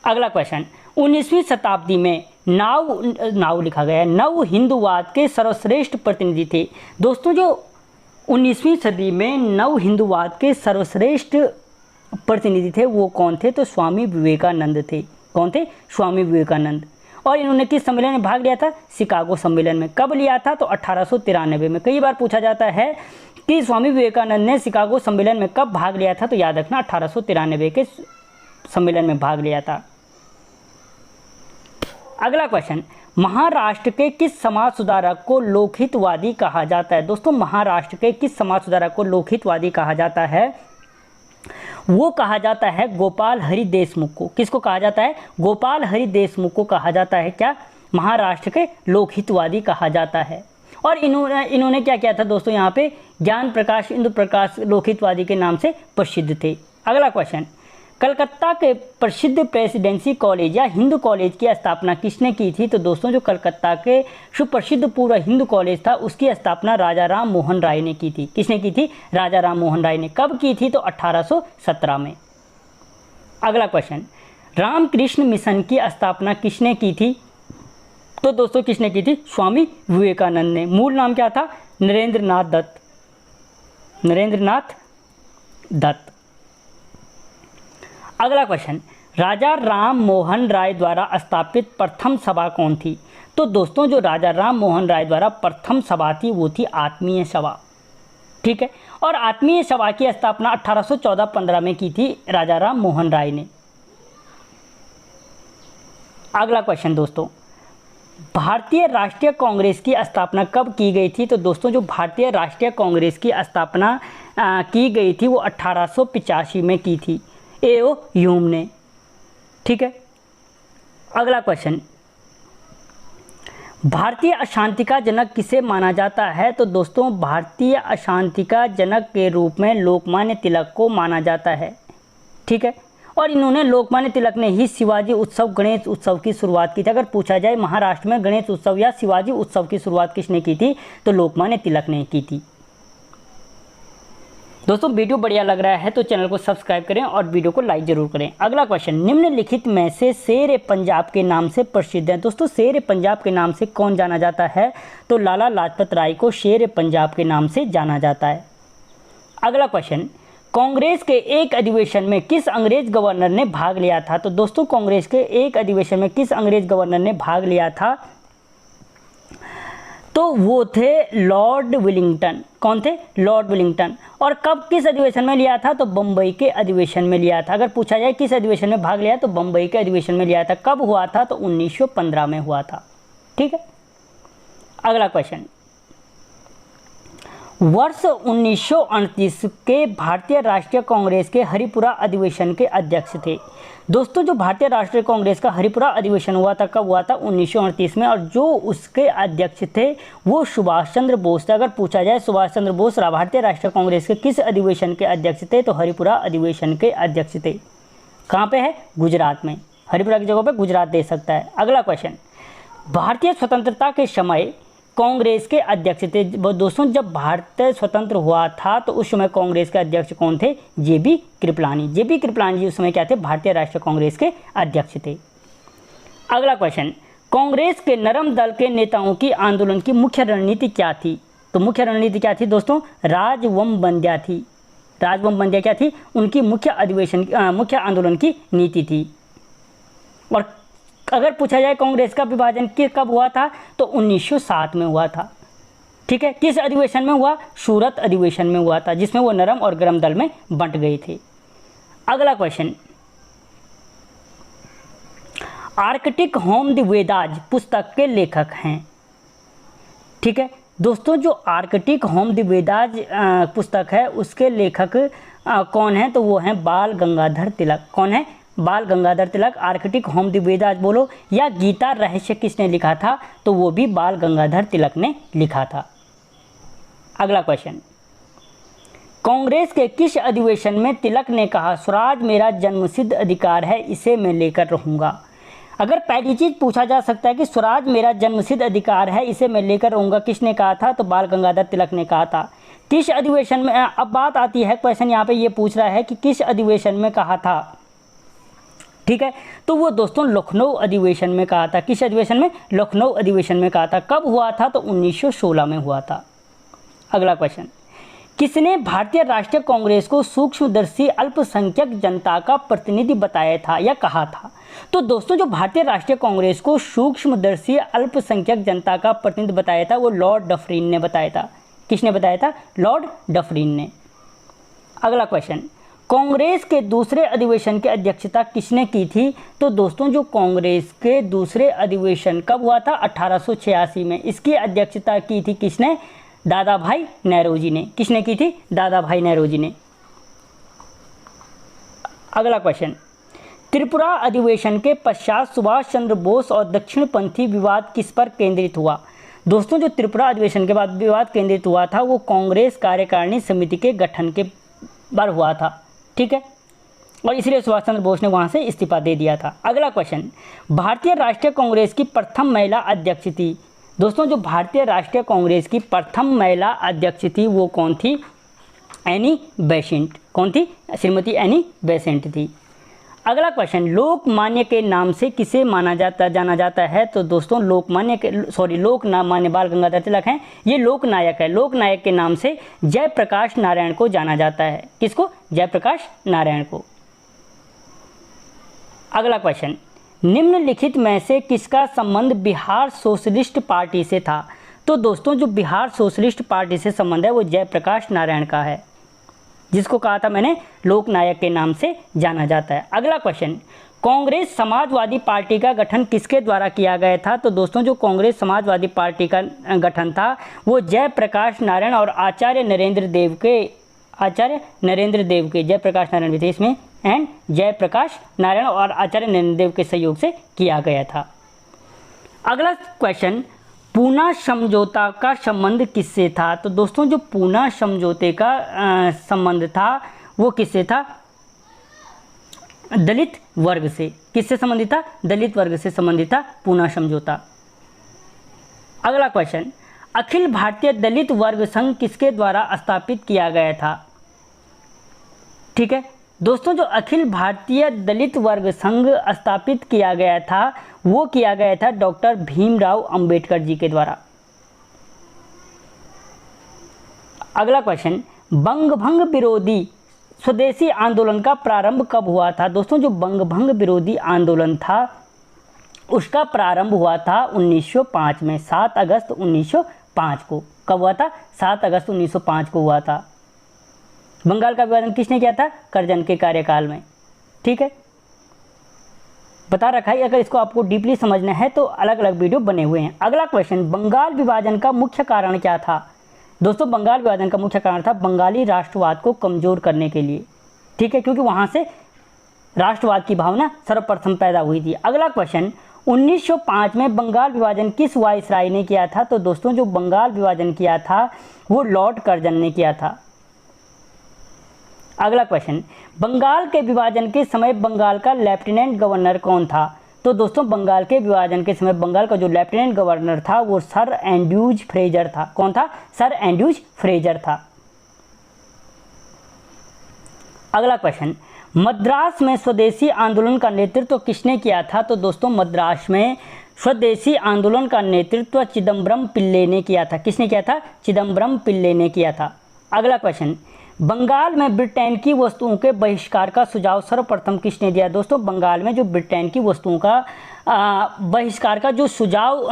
अगला क्वेश्चन, 19वीं शताब्दी में नाउ लिखा गया है, नव हिंदुवाद के सर्वश्रेष्ठ प्रतिनिधि थे। दोस्तों जो 19वीं सदी में नव हिंदुवाद के सर्वश्रेष्ठ प्रतिनिधि थे वो कौन थे? तो स्वामी विवेकानंद थे। कौन थे? स्वामी विवेकानंद। और इन्होंने किस सम्मेलन में भाग लिया था? शिकागो सम्मेलन में। कब लिया था? तो 1893 में। कई बार पूछा जाता है कि स्वामी विवेकानंद ने शिकागो सम्मेलन में कब भाग लिया था, तो याद रखना 1893 के सम्मेलन में भाग लिया था। अगला क्वेश्चन, महाराष्ट्र के किस समाज सुधारक को लोकहितवादी कहा जाता है? दोस्तों महाराष्ट्र के किस समाज सुधारक को लोकहितवादी कहा जाता है? वो कहा जाता है गोपाल हरि देशमुख को। किसको कहा जाता है? गोपाल हरि देशमुख को कहा जाता है क्या? महाराष्ट्र के लोकहितवादी कहा जाता है। और इन्होंने क्या किया था दोस्तों? यहाँ पे ज्ञान प्रकाश इंदु प्रकाश लोकहितवादी के नाम से प्रसिद्ध थे। अगला क्वेश्चन, कलकत्ता के प्रसिद्ध प्रेसिडेंसी कॉलेज या हिंदू कॉलेज की स्थापना किसने की थी? तो दोस्तों जो कलकत्ता के सुप्रसिद्ध पूर्व हिंदू कॉलेज था उसकी स्थापना राजा राम मोहन राय ने की थी। किसने की थी? राजा राम मोहन राय ने। कब की थी? तो 1817 में। अगला क्वेश्चन, रामकृष्ण मिशन की स्थापना किसने की थी? तो दोस्तों किसने की थी? स्वामी विवेकानंद ने। मूल नाम क्या था? नरेंद्र नाथ दत्त। नरेंद्र नाथ दत्त। अगला क्वेश्चन, राजा राम मोहन राय द्वारा स्थापित प्रथम सभा कौन थी? तो दोस्तों जो राजा राम मोहन राय द्वारा प्रथम सभा थी वो थी आत्मीय सभा। ठीक है, और आत्मीय सभा की स्थापना 1814-15 में की थी राजा राम मोहन राय ने। अगला क्वेश्चन दोस्तों, भारतीय राष्ट्रीय कांग्रेस की स्थापना कब की गई थी? तो दोस्तों जो भारतीय राष्ट्रीय कांग्रेस की स्थापना की गई थी वो 1885 में की थी A.O. ह्यूम ने। ठीक है, अगला क्वेश्चन, भारतीय अशांति का जनक किसे माना जाता है? तो दोस्तों भारतीय अशांति का जनक के रूप में लोकमान्य तिलक को माना जाता है। ठीक है, और इन्होंने लोकमान्य तिलक ने ही शिवाजी उत्सव गणेश उत्सव की शुरुआत की थी। अगर पूछा जाए महाराष्ट्र में गणेश उत्सव या शिवाजी उत्सव की शुरुआत किसने की थी? तो लोकमान्य तिलक ने की थी। दोस्तों वीडियो बढ़िया लग रहा है तो चैनल को सब्सक्राइब करें और वीडियो को लाइक जरूर करें। अगला क्वेश्चन, निम्नलिखित में से शेर पंजाब के नाम से प्रसिद्ध है। दोस्तों शेर पंजाब के नाम से कौन जाना जाता है? तो लाला लाजपत राय को शेर पंजाब के नाम से जाना जाता है। अगला क्वेश्चन, कांग्रेस के एक अधिवेशन में किस अंग्रेज गवर्नर ने भाग लिया था? तो दोस्तों कांग्रेस के एक अधिवेशन में किस अंग्रेज गवर्नर ने भाग लिया था? तो वो थे लॉर्ड विलिंगटन। कौन थे? Lord Willingdon. और कब किस अधिवेशन में लिया था? तो बम्बई के अधिवेशन में लिया था। अगर पूछा जाए किस अधिवेशन में भाग लिया तो बम्बई के अधिवेशन में लिया था। कब हुआ था? तो 1915 में हुआ था। ठीक है, अगला क्वेश्चन, वर्ष 1938 के भारतीय राष्ट्रीय कांग्रेस के हरिपुरा अधिवेशन के अध्यक्ष थे। दोस्तों जो भारतीय राष्ट्रीय कांग्रेस का हरिपुरा अधिवेशन हुआ था, कब हुआ था? 1938 में, और जो उसके अध्यक्ष थे वो सुभाष चंद्र बोस थे। अगर पूछा जाए सुभाष चंद्र बोस भारतीय राष्ट्रीय कांग्रेस के किस अधिवेशन के अध्यक्ष थे, तो हरिपुरा अधिवेशन के अध्यक्ष थे। कहाँ पे है? गुजरात में। हरिपुरा की जगह पे गुजरात दे सकता है। अगला क्वेश्चन, भारतीय स्वतंत्रता के समय कांग्रेस के अध्यक्ष थे। दोस्तों जब भारत स्वतंत्र हुआ था तो उस समय कांग्रेस के अध्यक्ष कौन थे? जेबी कृपलानी। जेबी कृपलानी जी उस समय क्या थे? भारतीय राष्ट्रीय कांग्रेस के अध्यक्ष थे। अगला क्वेश्चन, कांग्रेस के नरम दल के नेताओं की आंदोलन की मुख्य रणनीति क्या थी? तो मुख्य रणनीति क्या थी दोस्तों? राजवंबंद्या थी। राजवंबंद्या क्या थी? उनकी मुख्य आंदोलन की नीति थी। और अगर पूछा जाए कांग्रेस का विभाजन कब हुआ था, तो 1907 में हुआ था। ठीक है, किस अधिवेशन में हुआ? सूरत अधिवेशन में हुआ था, जिसमें वो नरम और गरम दल में बंट गए थे। अगला question, Arctic home the Vedas पुस्तक के लेखक हैं। ठीक है दोस्तों, जो आर्कटिक होम द वेदाज पुस्तक है उसके लेखक कौन है? तो वो हैं बाल गंगाधर तिलक। कौन है? बाल Gangadhar Tilak. Arctic home the Vedas बोलो या गीता रहस्य किसने लिखा था? तो वो भी बाल गंगाधर तिलक ने लिखा था। अगला क्वेश्चन, कांग्रेस के किस अधिवेशन में तिलक ने कहा स्वराज मेरा जन्मसिद्ध अधिकार है, इसे मैं लेकर रहूँगा? अगर पहली चीज़ पूछा जा सकता है कि स्वराज मेरा जन्मसिद्ध अधिकार है, इसे मैं लेकर रहूँगा, किसने कहा था? तो बाल गंगाधर तिलक ने कहा था। किस अधिवेशन में? अब बात आती है, क्वेश्चन यहाँ पे ये पूछ रहा है कि किस अधिवेशन में कहा था। ठीक है, तो वो दोस्तों लखनऊ अधिवेशन में कहा था। किस अधिवेशन में? लखनऊ अधिवेशन में कहा था। कब हुआ था? तो 1916 में हुआ था। अगला क्वेश्चन, किसने भारतीय राष्ट्रीय कांग्रेस को सूक्ष्मदर्शी अल्पसंख्यक जनता का प्रतिनिधि बताया था या कहा था? तो दोस्तों जो भारतीय राष्ट्रीय कांग्रेस को सूक्ष्मदर्शी अल्पसंख्यक जनता का प्रतिनिधि बताया था वो लॉर्ड डफरिन ने बताया था। किसने बताया था? लॉर्ड डफरिन ने। अगला क्वेश्चन, कांग्रेस के दूसरे अधिवेशन की अध्यक्षता किसने की थी? तो दोस्तों जो कांग्रेस के दूसरे अधिवेशन कब हुआ था? 1886 में। इसकी अध्यक्षता की थी किसने? दादा भाई नेहरूजी ने। किसने की थी? दादा भाई नेहरूजी ने। अगला क्वेश्चन, त्रिपुरा अधिवेशन के पश्चात सुभाष चंद्र बोस और दक्षिणपंथी विवाद किस पर केंद्रित हुआ? दोस्तों जो त्रिपुरा अधिवेशन के बाद विवाद केंद्रित हुआ था वो कांग्रेस कार्यकारिणी समिति के गठन के बार हुआ था। ठीक है, और इसलिए सुभाष चंद्र बोस ने वहां से इस्तीफा दे दिया था। अगला क्वेश्चन, भारतीय राष्ट्रीय कांग्रेस की प्रथम महिला अध्यक्ष थी। दोस्तों जो भारतीय राष्ट्रीय कांग्रेस की प्रथम महिला अध्यक्ष थी वो कौन थी? Annie Besant. कौन थी? श्रीमती एनी बेसेंट थी। अगला क्वेश्चन, लोकमान्य के नाम से किसे जाना जाता है? तो दोस्तों लोकमान्य बाल गंगाधर तिलक हैं, ये लोकनायक है। लोकनायक के नाम से जयप्रकाश नारायण को जाना जाता है। किसको? जयप्रकाश नारायण को। अगला क्वेश्चन, निम्नलिखित में से किसका संबंध बिहार सोशलिस्ट पार्टी से था? तो दोस्तों जो बिहार सोशलिस्ट पार्टी से संबंध है वो जयप्रकाश नारायण का है, जिसको कहा था मैंने लोकनायक के नाम से जाना जाता है। अगला क्वेश्चन, कांग्रेस समाजवादी पार्टी का गठन किसके द्वारा किया गया था? तो दोस्तों जो कांग्रेस समाजवादी पार्टी का गठन था वो जयप्रकाश नारायण और आचार्य नरेंद्र देव के जयप्रकाश नारायण भी थे इसमें, एंड जयप्रकाश नारायण और आचार्य नरेंद्र देव के सहयोग से किया गया था। अगला क्वेश्चन, पूना समझौता का संबंध किससे था? तो दोस्तों जो पूना समझौते का संबंध था वो किससे था? दलित वर्ग से। किससे संबंधित था? दलित वर्ग से संबंधित था पूना समझौता। अगला क्वेश्चन, अखिल भारतीय दलित वर्ग संघ किसके द्वारा स्थापित किया गया था? ठीक है दोस्तों, जो अखिल भारतीय दलित वर्ग संघ स्थापित किया गया था वो किया गया था डॉक्टर भीमराव अंबेडकर जी के द्वारा। अगला क्वेश्चन, बंगभंग विरोधी स्वदेशी आंदोलन का प्रारंभ कब हुआ था? दोस्तों जो बंगभंग विरोधी आंदोलन था उसका प्रारंभ हुआ था 1905 में, 7 अगस्त 1905 को। कब हुआ था? 7 अगस्त 1905 को हुआ था। बंगाल का विभाजन किसने किया था? करजन के कार्यकाल में। ठीक है, बता रखा है। अगर इसको आपको डीपली समझना है तो अलग अलग वीडियो बने हुए हैं। अगला क्वेश्चन, बंगाल विभाजन का मुख्य कारण क्या था? दोस्तों बंगाल विभाजन का मुख्य कारण था बंगाली राष्ट्रवाद को कमज़ोर करने के लिए, ठीक है, क्योंकि वहाँ से राष्ट्रवाद की भावना सर्वप्रथम पैदा हुई थी। अगला क्वेश्चन, 1905 में बंगाल विभाजन किस वायसराय ने किया था? तो दोस्तों जो बंगाल विभाजन किया था वो लॉर्ड कर्जन ने किया था। अगला क्वेश्चन, बंगाल के विभाजन के समय बंगाल का लेफ्टिनेंट गवर्नर कौन था? तो दोस्तों बंगाल के विभाजन के समय बंगाल का जो लेफ्टिनेंट गवर्नर था वो सर एंड्रयूज फ्रेजर था। कौन था? सर एंड्रयूज फ्रेजर था। अगला क्वेश्चन, मद्रास में स्वदेशी आंदोलन का नेतृत्व किसने किया था? तो दोस्तों मद्रास में स्वदेशी आंदोलन का नेतृत्व चिदम्बरम पिल्ले ने किया था। किसने किया था? चिदम्बरम पिल्ले ने किया था। अगला क्वेश्चन, बंगाल में ब्रिटेन की वस्तुओं के बहिष्कार का सुझाव सर्वप्रथम किसने दिया? दोस्तों बंगाल में जो ब्रिटेन की वस्तुओं का बहिष्कार का जो सुझाव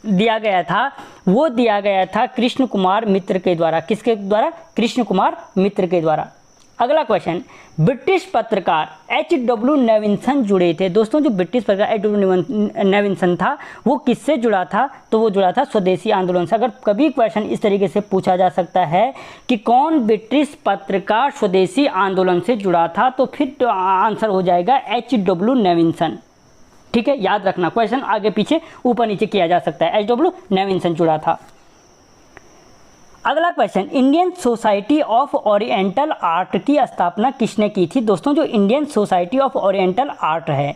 दिया गया था वो दिया गया था कृष्ण कुमार मित्र के द्वारा। किसके द्वारा? कृष्ण कुमार मित्र के द्वारा। अगला क्वेश्चन, ब्रिटिश पत्रकार H.W. नेविन्सन जुड़े थे। दोस्तों जो ब्रिटिश पत्रकार H.W. नेविन्सन था वो किससे जुड़ा था? तो वो जुड़ा था स्वदेशी आंदोलन से। अगर कभी क्वेश्चन इस तरीके से पूछा जा सकता है कि कौन ब्रिटिश पत्रकार स्वदेशी आंदोलन से जुड़ा था, तो फिर तो आंसर हो जाएगा H.W. नेविन्सन। ठीक है, याद रखना, क्वेश्चन आगे पीछे ऊपर नीचे किया जा सकता है। H.W. नेविन्सन जुड़ा था। अगला question, Indian society of oriental art की स्थापना किसने की थी? दोस्तों जो Indian society of oriental art है,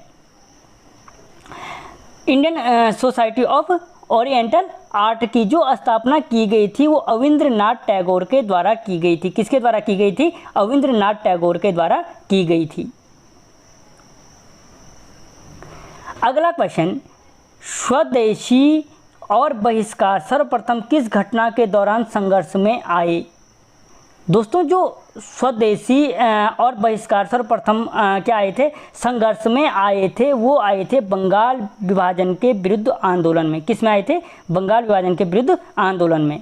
Indian society of oriental art की जो स्थापना की गई थी वो अविंद्रनाथ टैगोर के द्वारा की गई थी। किसके द्वारा की गई थी? अविंद्रनाथ टैगोर के द्वारा की गई थी। अगला क्वेश्चन, स्वदेशी और बहिष्कार सर्वप्रथम किस घटना के दौरान संघर्ष में आए? दोस्तों जो स्वदेशी और बहिष्कार सर्वप्रथम क्या आए थे? संघर्ष में आए थे। वो आए थे बंगाल विभाजन के विरुद्ध आंदोलन में। किस में आए थे? बंगाल विभाजन के विरुद्ध आंदोलन में।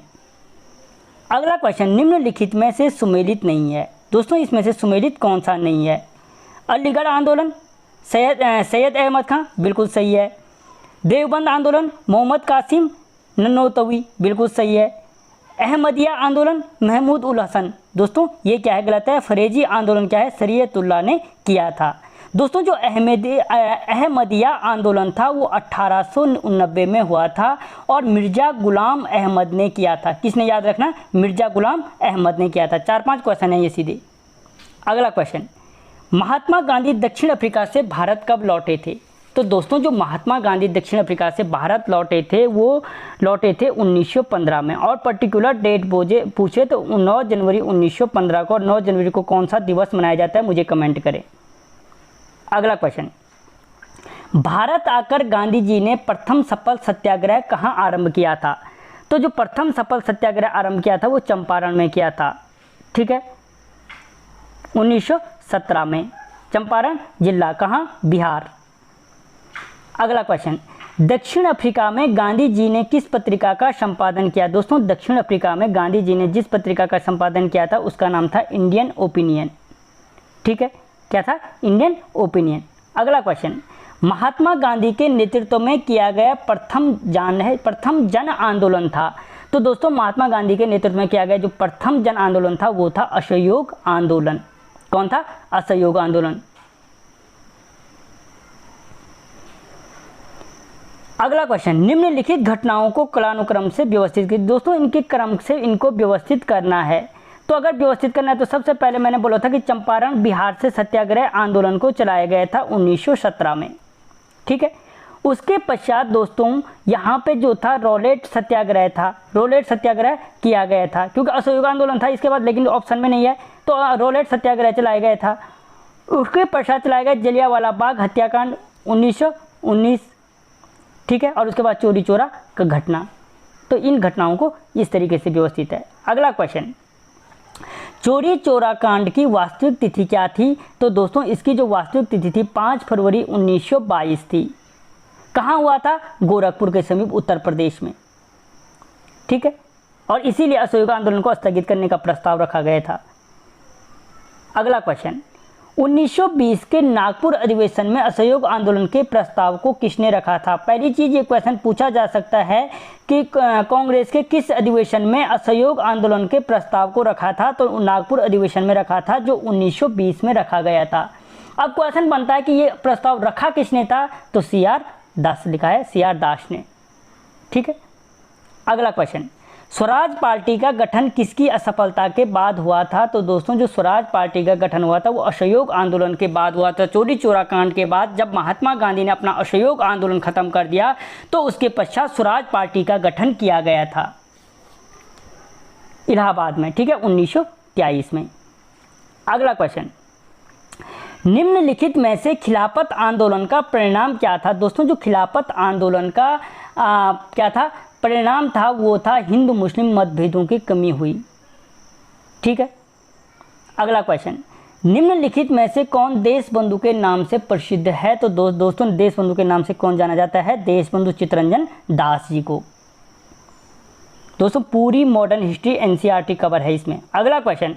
अगला क्वेश्चन, निम्नलिखित में से सुमेलित नहीं है। दोस्तों इसमें से सुमेलित कौन सा नहीं है? अलीगढ़ आंदोलन, सैयद अहमद खां, बिल्कुल सही है। देवबंद आंदोलन, मोहम्मद कासिम ननौतवी, बिल्कुल सही है। अहमदिया आंदोलन, महमूद उल हसन, दोस्तों ये क्या है? गलत है। फरेजी आंदोलन क्या है? शरीयतुल्लाह ने किया था। दोस्तों जो अहमदिया आंदोलन था वो 1890 में हुआ था और मिर्ज़ा गुलाम अहमद ने किया था। किसने? याद रखना, मिर्ज़ा गुलाम अहमद ने किया था। 4-5 क्वेश्चन है ये सीधे। अगला क्वेश्चन, महात्मा गांधी दक्षिण अफ्रीका से भारत कब लौटे थे? तो दोस्तों जो महात्मा गांधी दक्षिण अफ्रीका से भारत लौटे थे वो लौटे थे 1915 में। और पर्टिकुलर डेट पूछे तो 9 जनवरी 1915 को। और 9 जनवरी को कौन सा दिवस मनाया जाता है मुझे कमेंट करें। अगला क्वेश्चन, भारत आकर गांधी जी ने प्रथम सफल सत्याग्रह कहाँ आरंभ किया था? तो जो प्रथम सफल सत्याग्रह आरंभ किया था वो चंपारण में किया था। ठीक है, 1917 में। चंपारण जिला कहाँ? बिहार। अगला क्वेश्चन, दक्षिण अफ्रीका में गांधी जी ने किस पत्रिका का संपादन किया? दोस्तों दक्षिण अफ्रीका में गांधी जी ने जिस पत्रिका का संपादन किया था उसका नाम था इंडियन ओपिनियन। ठीक है, क्या था? Indian opinion. अगला क्वेश्चन, महात्मा गांधी के नेतृत्व में किया गया प्रथम जन आंदोलन था। तो दोस्तों महात्मा गांधी के नेतृत्व में किया गया जो प्रथम जन आंदोलन था वो था असहयोग आंदोलन। कौन था? असहयोग आंदोलन। अगला क्वेश्चन, निम्नलिखित घटनाओं को कालानुक्रम से व्यवस्थित कीजिए। दोस्तों इनके क्रम से इनको व्यवस्थित करना है। तो अगर व्यवस्थित करना है तो सबसे पहले मैंने बोला था कि चंपारण बिहार से सत्याग्रह आंदोलन को चलाया गया था 1917 में। ठीक है, उसके पश्चात दोस्तों यहाँ पे जो था रोलेट सत्याग्रह था। रोलेट सत्याग्रह किया गया था क्योंकि असहयोग आंदोलन था इसके बाद, लेकिन ऑप्शन में नहीं है तो रोलेट सत्याग्रह चलाया गया था। उसके पश्चात चलाया गया जलियांवाला बाग हत्याकांड 1919। ठीक है, और उसके बाद चोरी चोरा का घटना। तो इन घटनाओं को इस तरीके से व्यवस्थित है। अगला क्वेश्चन, चोरी चोरा कांड की वास्तविक तिथि क्या थी? तो दोस्तों इसकी जो वास्तविक तिथि थी 5 फरवरी 1922 थी। कहाँ हुआ था? गोरखपुर के समीप उत्तर प्रदेश में। ठीक है, और इसीलिए असहयोग आंदोलन को स्थगित करने का प्रस्ताव रखा गया था। अगला क्वेश्चन, 1920 के नागपुर अधिवेशन में असहयोग आंदोलन के प्रस्ताव को किसने रखा था? पहली चीज ये क्वेश्चन पूछा जा सकता है कि कांग्रेस के किस अधिवेशन में असहयोग आंदोलन के प्रस्ताव को रखा था? तो नागपुर अधिवेशन में रखा था, जो 1920 में रखा गया था। अब क्वेश्चन बनता है कि ये प्रस्ताव रखा किसने था? तो CR दास लिखा है, CR दास ने। ठीक है, अगला क्वेश्चन, स्वराज पार्टी का गठन किसकी असफलता के बाद हुआ था? तो दोस्तों जो स्वराज पार्टी का गठन हुआ था वो असहयोग आंदोलन के बाद हुआ था। चौरी चौरा कांड के बाद जब महात्मा गांधी ने अपना असहयोग आंदोलन खत्म कर दिया तो उसके पश्चात स्वराज पार्टी का गठन किया गया था इलाहाबाद में। ठीक है, 1923 में। अगला क्वेश्चन, निम्नलिखित में से खिलाफत आंदोलन का परिणाम क्या था? दोस्तों जो खिलाफत आंदोलन का क्या था परिणाम था, वो था हिंदू मुस्लिम मतभेदों की कमी हुई। ठीक है, अगला क्वेश्चन, निम्नलिखित में से कौन देशबंधु के नाम से प्रसिद्ध है? तो दोस्तों देशबंधु के नाम से कौन जाना जाता है? देशबंधु चित्तरंजन दास जी को। दोस्तों पूरी मॉडर्न हिस्ट्री NCERT कवर है इसमें। अगला क्वेश्चन,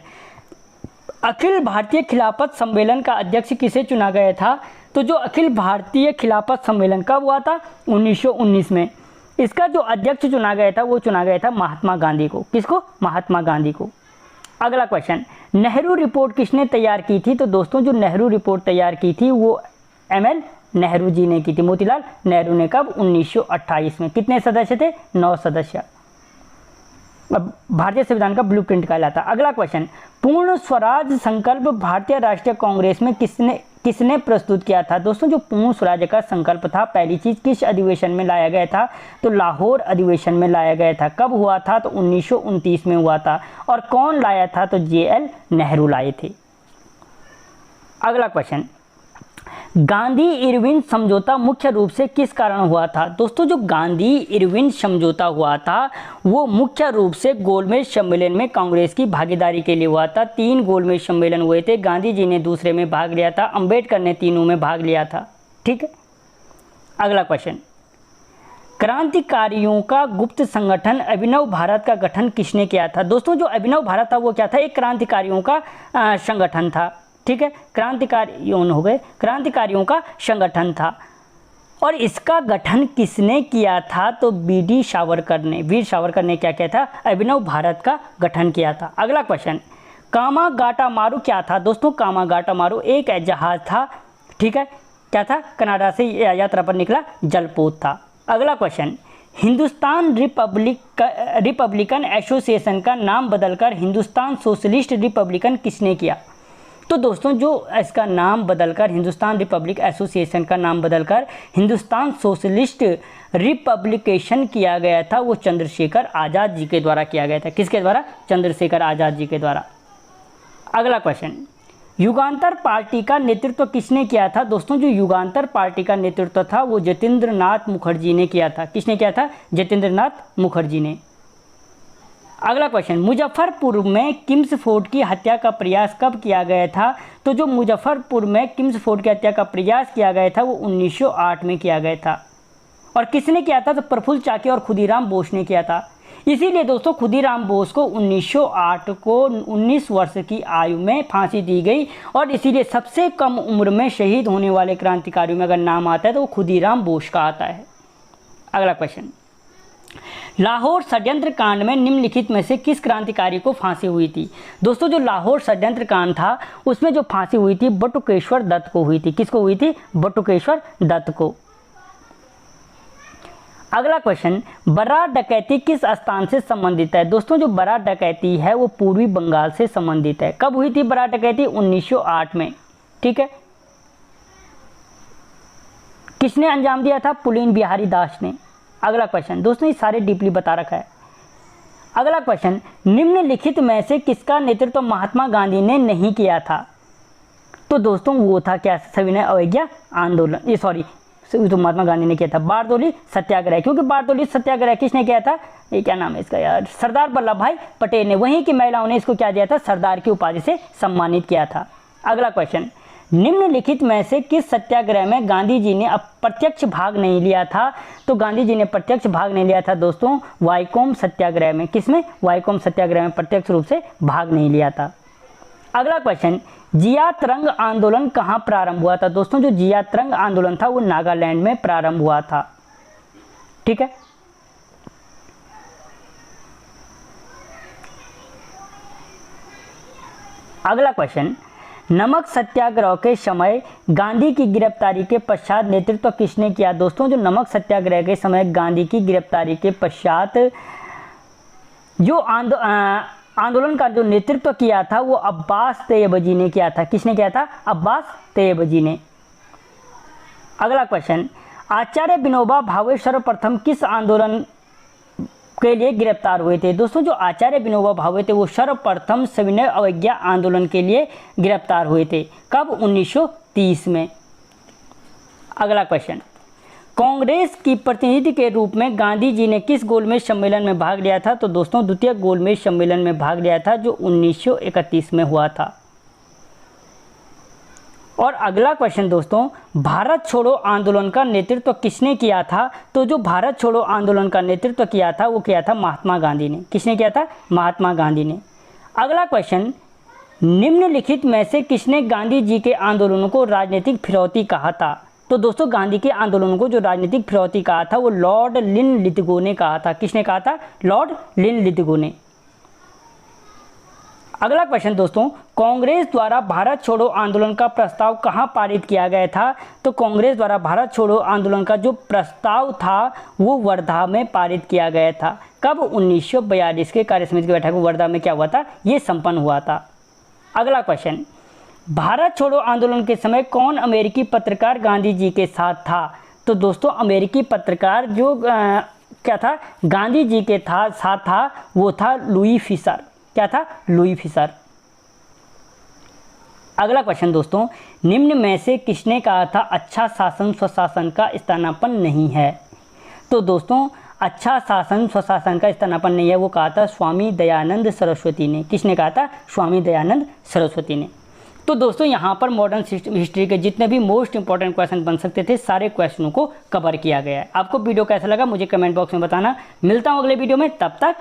अखिल भारतीय खिलाफत सम्मेलन का अध्यक्ष किसे चुना गया था? तो जो अखिल भारतीय खिलाफत सम्मेलन कब हुआ था? 1919 में। इसका जो अध्यक्ष चुना गया था वो चुना गया था महात्मा गांधी को। किसको? महात्मा गांधी को। अगला क्वेश्चन, नेहरू रिपोर्ट किसने तैयार की थी? तो दोस्तों जो नेहरू रिपोर्ट तैयार की थी वो ML नेहरू जी ने की थी, मोतीलाल नेहरू ने। कब? 1928 में। कितने सदस्य थे? 9 सदस्य। अब भारतीय संविधान का ब्लूप्रिंट कहलाता। अगला क्वेश्चन, पूर्ण स्वराज संकल्प भारतीय राष्ट्रीय कांग्रेस में किसने प्रस्तुत किया था? दोस्तों जो पूर्ण स्वराज का संकल्प था, पहली चीज किस अधिवेशन में लाया गया था? तो लाहौर अधिवेशन में लाया गया था। कब हुआ था? तो 1929 में हुआ था। और कौन लाया था? तो JL नेहरू लाए थे। अगला क्वेश्चन, गांधी इरविन समझौता मुख्य रूप से किस कारण हुआ था? दोस्तों जो गांधी इरविन समझौता हुआ था वो मुख्य रूप से गोलमेज सम्मेलन में कांग्रेस की भागीदारी के लिए हुआ था। 3 गोलमेज सम्मेलन हुए थे, गांधी जी ने दूसरे में भाग लिया था, अंबेडकर ने तीनों में भाग लिया था। ठीक है, अगला क्वेश्चन, क्रांतिकारियों का गुप्त संगठन अभिनव भारत का गठन किसने किया था? दोस्तों जो अभिनव भारत था वो क्या था? एक क्रांतिकारियों का संगठन था। ठीक है, क्रांतिकारियों का संगठन था। और इसका गठन किसने किया था? तो BD सावरकर ने। वीर सावरकर ने क्या किया था? अभिनव भारत का गठन किया था। अगला क्वेश्चन, कामागाटामारू क्या था? दोस्तों कामागाटामारू एक जहाज था। ठीक है, क्या था? कनाडा से यात्रा पर निकला जलपोत था। अगला क्वेश्चन, हिंदुस्तान रिपब्लिकन एसोसिएशन का नाम बदलकर हिंदुस्तान सोशलिस्ट रिपब्लिकन किसने किया? तो दोस्तों जो इसका नाम बदलकर हिंदुस्तान रिपब्लिक एसोसिएशन का नाम बदलकर हिंदुस्तान सोशलिस्ट रिपब्लिकेशन किया गया था वो चंद्रशेखर आज़ाद जी के द्वारा किया गया था। किसके द्वारा? चंद्रशेखर आज़ाद जी के द्वारा। अगला क्वेश्चन, युगांतर पार्टी का नेतृत्व किसने किया था? दोस्तों जो युगांतर पार्टी का नेतृत्व था वो जतेंद्र नाथ मुखर्जी ने किया था। किसने किया था? जतेंद्र नाथ मुखर्जी ने। अगला क्वेश्चन, मुजफ्फरपुर में किम्सफोर्ड की हत्या का प्रयास कब किया गया था? तो जो मुजफ्फरपुर में किम्सफोर्ड की हत्या का प्रयास किया गया था वो 1908 में किया गया था। और किसने किया था? तो प्रफुल्ल चाकी और खुदीराम बोस ने किया था। इसीलिए दोस्तों खुदीराम बोस को 1908 को 19 वर्ष की आयु में फांसी दी गई। और इसीलिए सबसे कम उम्र में शहीद होने वाले क्रांतिकारियों में अगर नाम आता है तो वो खुदीराम बोस का आता है। अगला क्वेश्चन, लाहौर षड्यंत्र कांड में निम्नलिखित में से किस क्रांतिकारी को फांसी हुई थी? दोस्तों जो लाहौर षड्यंत्र कांड था उसमें जो फांसी हुई थी बटुकेश्वर दत्त को हुई थी। किसको हुई थी? बटुकेश्वर दत्त को। अगला क्वेश्चन, बरार डकैती किस स्थान से संबंधित है? दोस्तों जो बरार डकैती है वो पूर्वी बंगाल से संबंधित है। कब हुई थी बरार डकैती? 1908 में। ठीक है, किसने अंजाम दिया था? पुलिन बिहारी दास ने। अगला क्वेश्चन, दोस्तों ये सारे डीपली बता रखा है। अगला क्वेश्चन, निम्नलिखित में से किसका नेतृत्व महात्मा गांधी ने नहीं किया था? तो दोस्तों वो था क्या? सविनय अवज्ञा आंदोलन। ये सॉरी तो महात्मा गांधी ने किया था बारदोली सत्याग्रह। क्योंकि बारदोली सत्याग्रह किसने किया था? ये क्या नाम है इसका यार? सरदार वल्लभ भाई पटेल ने। वहीं की महिलाओं ने इसको क्या दिया था? सरदार की उपाधि से सम्मानित किया था। अगला क्वेश्चन, निम्नलिखित में से किस सत्याग्रह में गांधी जी ने प्रत्यक्ष भाग नहीं लिया था? तो गांधी जी ने प्रत्यक्ष भाग नहीं लिया था दोस्तों वाईकोम सत्याग्रह में। किसमें? वाईकोम सत्याग्रह में प्रत्यक्ष रूप से भाग नहीं लिया था। अगला क्वेश्चन, जिया तरंग आंदोलन कहाँ प्रारंभ हुआ था? दोस्तों जो जिया तरंग आंदोलन था वो नागालैंड में प्रारंभ हुआ था। ठीक है। अगला क्वेश्चन, नमक सत्याग्रह के समय गांधी की गिरफ्तारी के पश्चात नेतृत्व किसने किया? दोस्तों जो नमक सत्याग्रह के समय गांधी की गिरफ्तारी के पश्चात जो आंदोलन का जो नेतृत्व किया था वो अब्बास तैयबजी ने किया था। किसने किया था? अब्बास तैयबजी ने। अगला क्वेश्चन, आचार्य विनोबा भावे सर्वप्रथम किस आंदोलन के लिए गिरफ्तार हुए थे? दोस्तों जो आचार्य विनोबा भावे थे वो सर्वप्रथम सविनय अवज्ञा आंदोलन के लिए गिरफ्तार हुए थे। कब? 1930 में। अगला क्वेश्चन, कांग्रेस की प्रतिनिधि के रूप में गांधी जी ने किस गोलमेज सम्मेलन में भाग लिया था? तो दोस्तों द्वितीय गोलमेज सम्मेलन में भाग लिया था जो 1931 में हुआ था। और अगला क्वेश्चन दोस्तों, भारत छोड़ो आंदोलन का नेतृत्व किसने किया था? तो जो भारत छोड़ो आंदोलन का नेतृत्व किया था वो किया था महात्मा गांधी ने। किसने किया था? महात्मा गांधी ने। अगला क्वेश्चन, निम्नलिखित में से किसने गांधी जी के आंदोलनों को राजनीतिक फिरौती कहा था? तो दोस्तों गांधी के आंदोलनों को जो राजनीतिक फिरौती कहा था वो लॉर्ड लिनलिथगो ने कहा था। किसने कहा था? लॉर्ड लिनलिथगो ने। अगला क्वेश्चन दोस्तों, कांग्रेस द्वारा भारत छोड़ो आंदोलन का प्रस्ताव कहाँ पारित किया गया था? तो कांग्रेस द्वारा भारत छोड़ो आंदोलन का जो प्रस्ताव था वो वर्धा में पारित किया गया था। कब? 1942 के कार्यसमिति की बैठक वर्धा में क्या हुआ था? ये संपन्न हुआ था। अगला क्वेश्चन, भारत छोड़ो आंदोलन के समय कौन अमेरिकी पत्रकार गांधी जी के साथ था? तो दोस्तों अमेरिकी पत्रकार जो क्या था गांधी जी के साथ था वो था लुई फिशर। क्या था? Louis Fischer. अगला क्वेश्चन दोस्तों, निम्न में से किसने कहा था अच्छा शासन स्वशासन का स्थानापन्न नहीं है? तो दोस्तों अच्छा शासन स्वशासन का स्थानापन्न नहीं है वो कहा था स्वामी दयानंद सरस्वती ने। किसने कहा था? स्वामी दयानंद सरस्वती ने। तो दोस्तों यहाँ पर मॉडर्न हिस्ट्री के जितने भी मोस्ट इंपॉर्टेंट क्वेश्चन बन सकते थे सारे क्वेश्चनों को कवर किया गया है। आपको वीडियो कैसा लगा मुझे कमेंट बॉक्स में बताना। मिलता हूँ अगले वीडियो में, तब तक